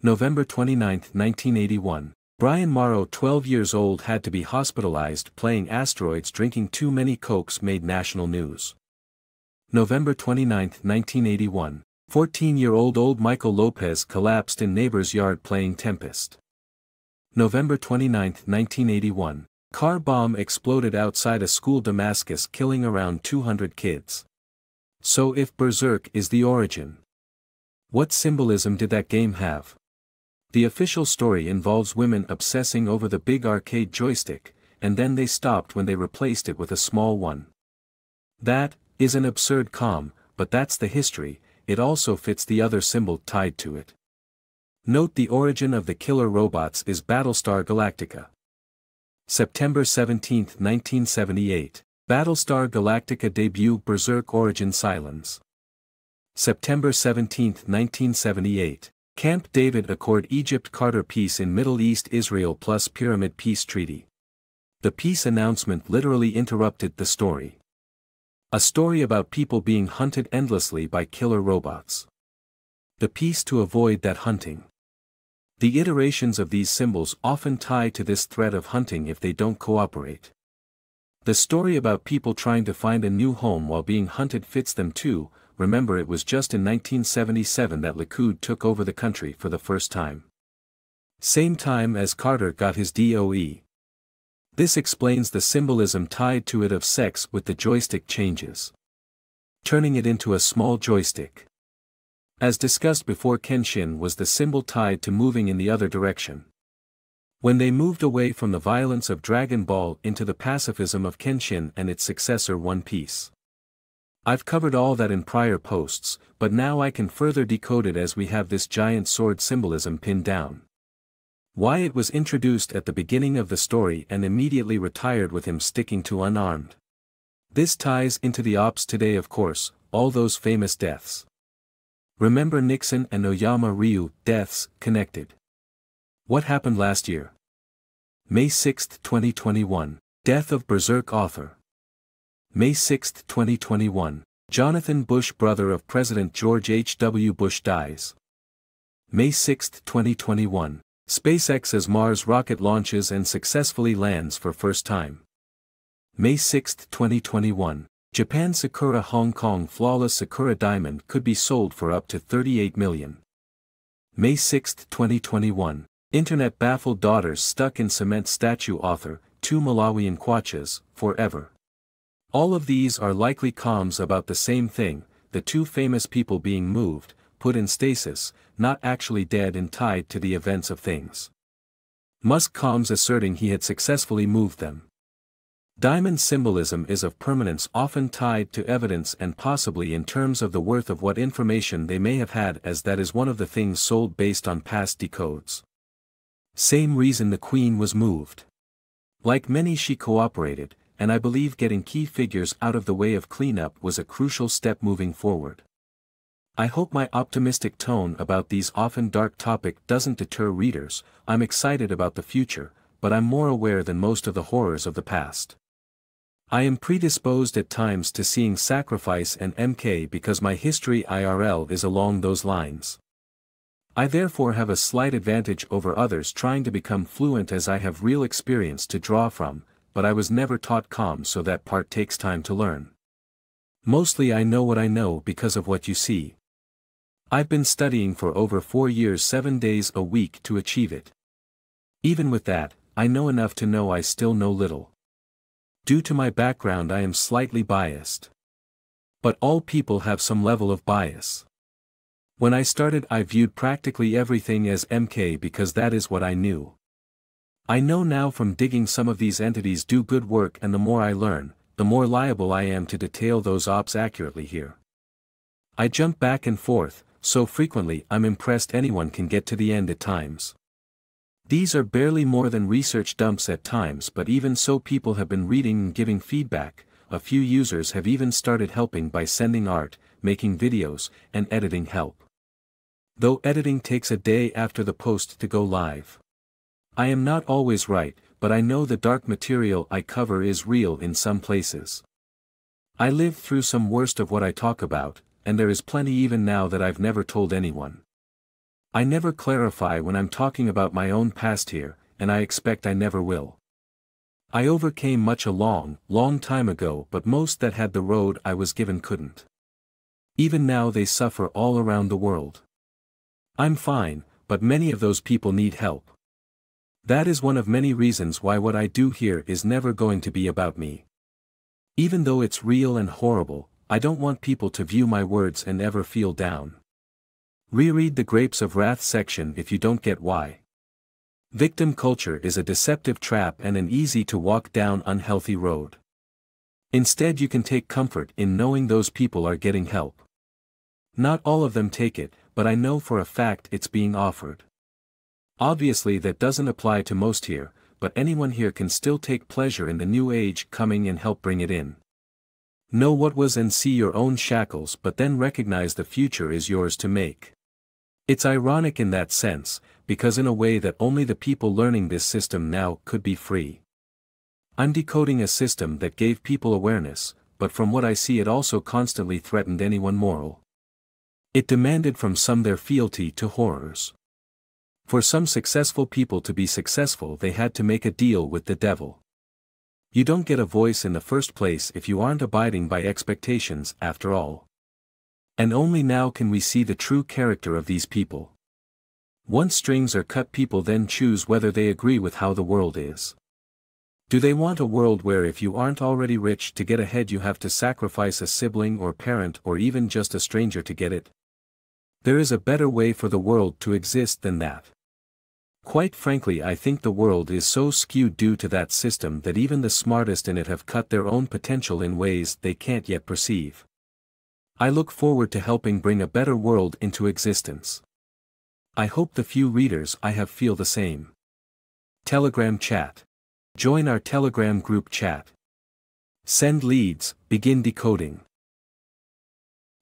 November 29, 1981, Brian Morrow 12 years old had to be hospitalized playing asteroids drinking too many Cokes made national news. November 29, 1981. 14-year-old Michael Lopez collapsed in neighbor's yard playing Tempest. November 29, 1981, car bomb exploded outside a school Damascus killing around 200 kids. So if Berserk is the origin, what symbolism did that game have? The official story involves women obsessing over the big arcade joystick, and then they stopped when they replaced it with a small one. That is an absurd calm, but that's the history. It also fits the other symbol tied to it. Note the origin of the killer robots is Battlestar Galactica. September 17, 1978, Battlestar Galactica debut Berserk origin silence. September 17, 1978, Camp David Accord Egypt-Carter peace in Middle East Israel plus Pyramid Peace Treaty. The peace announcement literally interrupted the story. A story about people being hunted endlessly by killer robots. The peace to avoid that hunting. The iterations of these symbols often tie to this threat of hunting if they don't cooperate. The story about people trying to find a new home while being hunted fits them too. Remember, it was just in 1977 that Likud took over the country for the first time. Same time as Carter got his DOE. This explains the symbolism tied to it of sex with the joystick changes. Turning it into a small joystick. As discussed before, Kenshin was the symbol tied to moving in the other direction. When they moved away from the violence of Dragon Ball into the pacifism of Kenshin and its successor One Piece. I've covered all that in prior posts, but now I can further decode it as we have this giant sword symbolism pinned down. Why it was introduced at the beginning of the story and immediately retired with him sticking to unarmed. This ties into the ops today, of course, all those famous deaths. Remember Nixon and Oyama Ryu, deaths, connected. What happened last year? May 6, 2021, death of Berserk author. May 6, 2021, Jonathan Bush, brother of President George H.W. Bush, dies. May 6, 2021, SpaceX's Mars rocket launches and successfully lands for first time. May 6, 2021, Japan Sakura Hong Kong flawless Sakura diamond could be sold for up to $38 million. May 6, 2021, Internet baffled daughters stuck in cement statue author, 2 Malawian Kwachas, forever. All of these are likely comms about the same thing, the two famous people being moved, put in stasis, not actually dead and tied to the events of things. Musk comms asserting he had successfully moved them. Diamond symbolism is of permanence, often tied to evidence and possibly in terms of the worth of what information they may have had, as that is one of the things sold based on past decodes. Same reason the Queen was moved. Like many, she cooperated, and I believe getting key figures out of the way of cleanup was a crucial step moving forward. I hope my optimistic tone about these often dark topics doesn't deter readers. I'm excited about the future, but I'm more aware than most of the horrors of the past. I am predisposed at times to seeing sacrifice and MK because my history IRL is along those lines. I therefore have a slight advantage over others trying to become fluent, as I have real experience to draw from, but I was never taught comms, so that part takes time to learn. Mostly I know what I know because of what you see. I've been studying for over 4 years 7 days a week to achieve it. Even with that, I know enough to know I still know little. Due to my background I am slightly biased. But all people have some level of bias. When I started I viewed practically everything as MK because that is what I knew. I know now from digging some of these entities do good work, and the more I learn, the more liable I am to detail those ops accurately here. I jump back and forth, so frequently I'm impressed anyone can get to the end at times. These are barely more than research dumps at times, but even so people have been reading and giving feedback. A few users have even started helping by sending art, making videos, and editing help. Though editing takes a day after the post to go live. I am not always right, but I know the dark material I cover is real in some places. I lived through some worst of what I talk about, and there is plenty even now that I've never told anyone. I never clarify when I'm talking about my own past here, and I expect I never will. I overcame much a long time ago, but most that had the road I was given couldn't. Even now they suffer all around the world. I'm fine, but many of those people need help. That is one of many reasons why what I do here is never going to be about me. Even though it's real and horrible, I don't want people to view my words and ever feel down. Reread the Grapes of Wrath section if you don't get why. Victim culture is a deceptive trap and an easy to walk down unhealthy road. Instead you can take comfort in knowing those people are getting help. Not all of them take it, but I know for a fact it's being offered. Obviously that doesn't apply to most here, but anyone here can still take pleasure in the new age coming and help bring it in. Know what was and see your own shackles, but then recognize the future is yours to make. It's ironic in that sense, because in a way that only the people learning this system now could be free. I'm decoding a system that gave people awareness, but from what I see it also constantly threatened anyone moral. It demanded from some their fealty to horrors. For some successful people to be successful they had to make a deal with the devil. You don't get a voice in the first place if you aren't abiding by expectations after all. And only now can we see the true character of these people. Once strings are cut people then choose whether they agree with how the world is. Do they want a world where if you aren't already rich to get ahead you have to sacrifice a sibling or parent or even just a stranger to get it? There is a better way for the world to exist than that. Quite frankly, I think the world is so skewed due to that system that even the smartest in it have cut their own potential in ways they can't yet perceive. I look forward to helping bring a better world into existence. I hope the few readers I have feel the same. Telegram chat. Join our Telegram group chat. Send leads, begin decoding.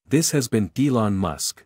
This has been Elon Musk.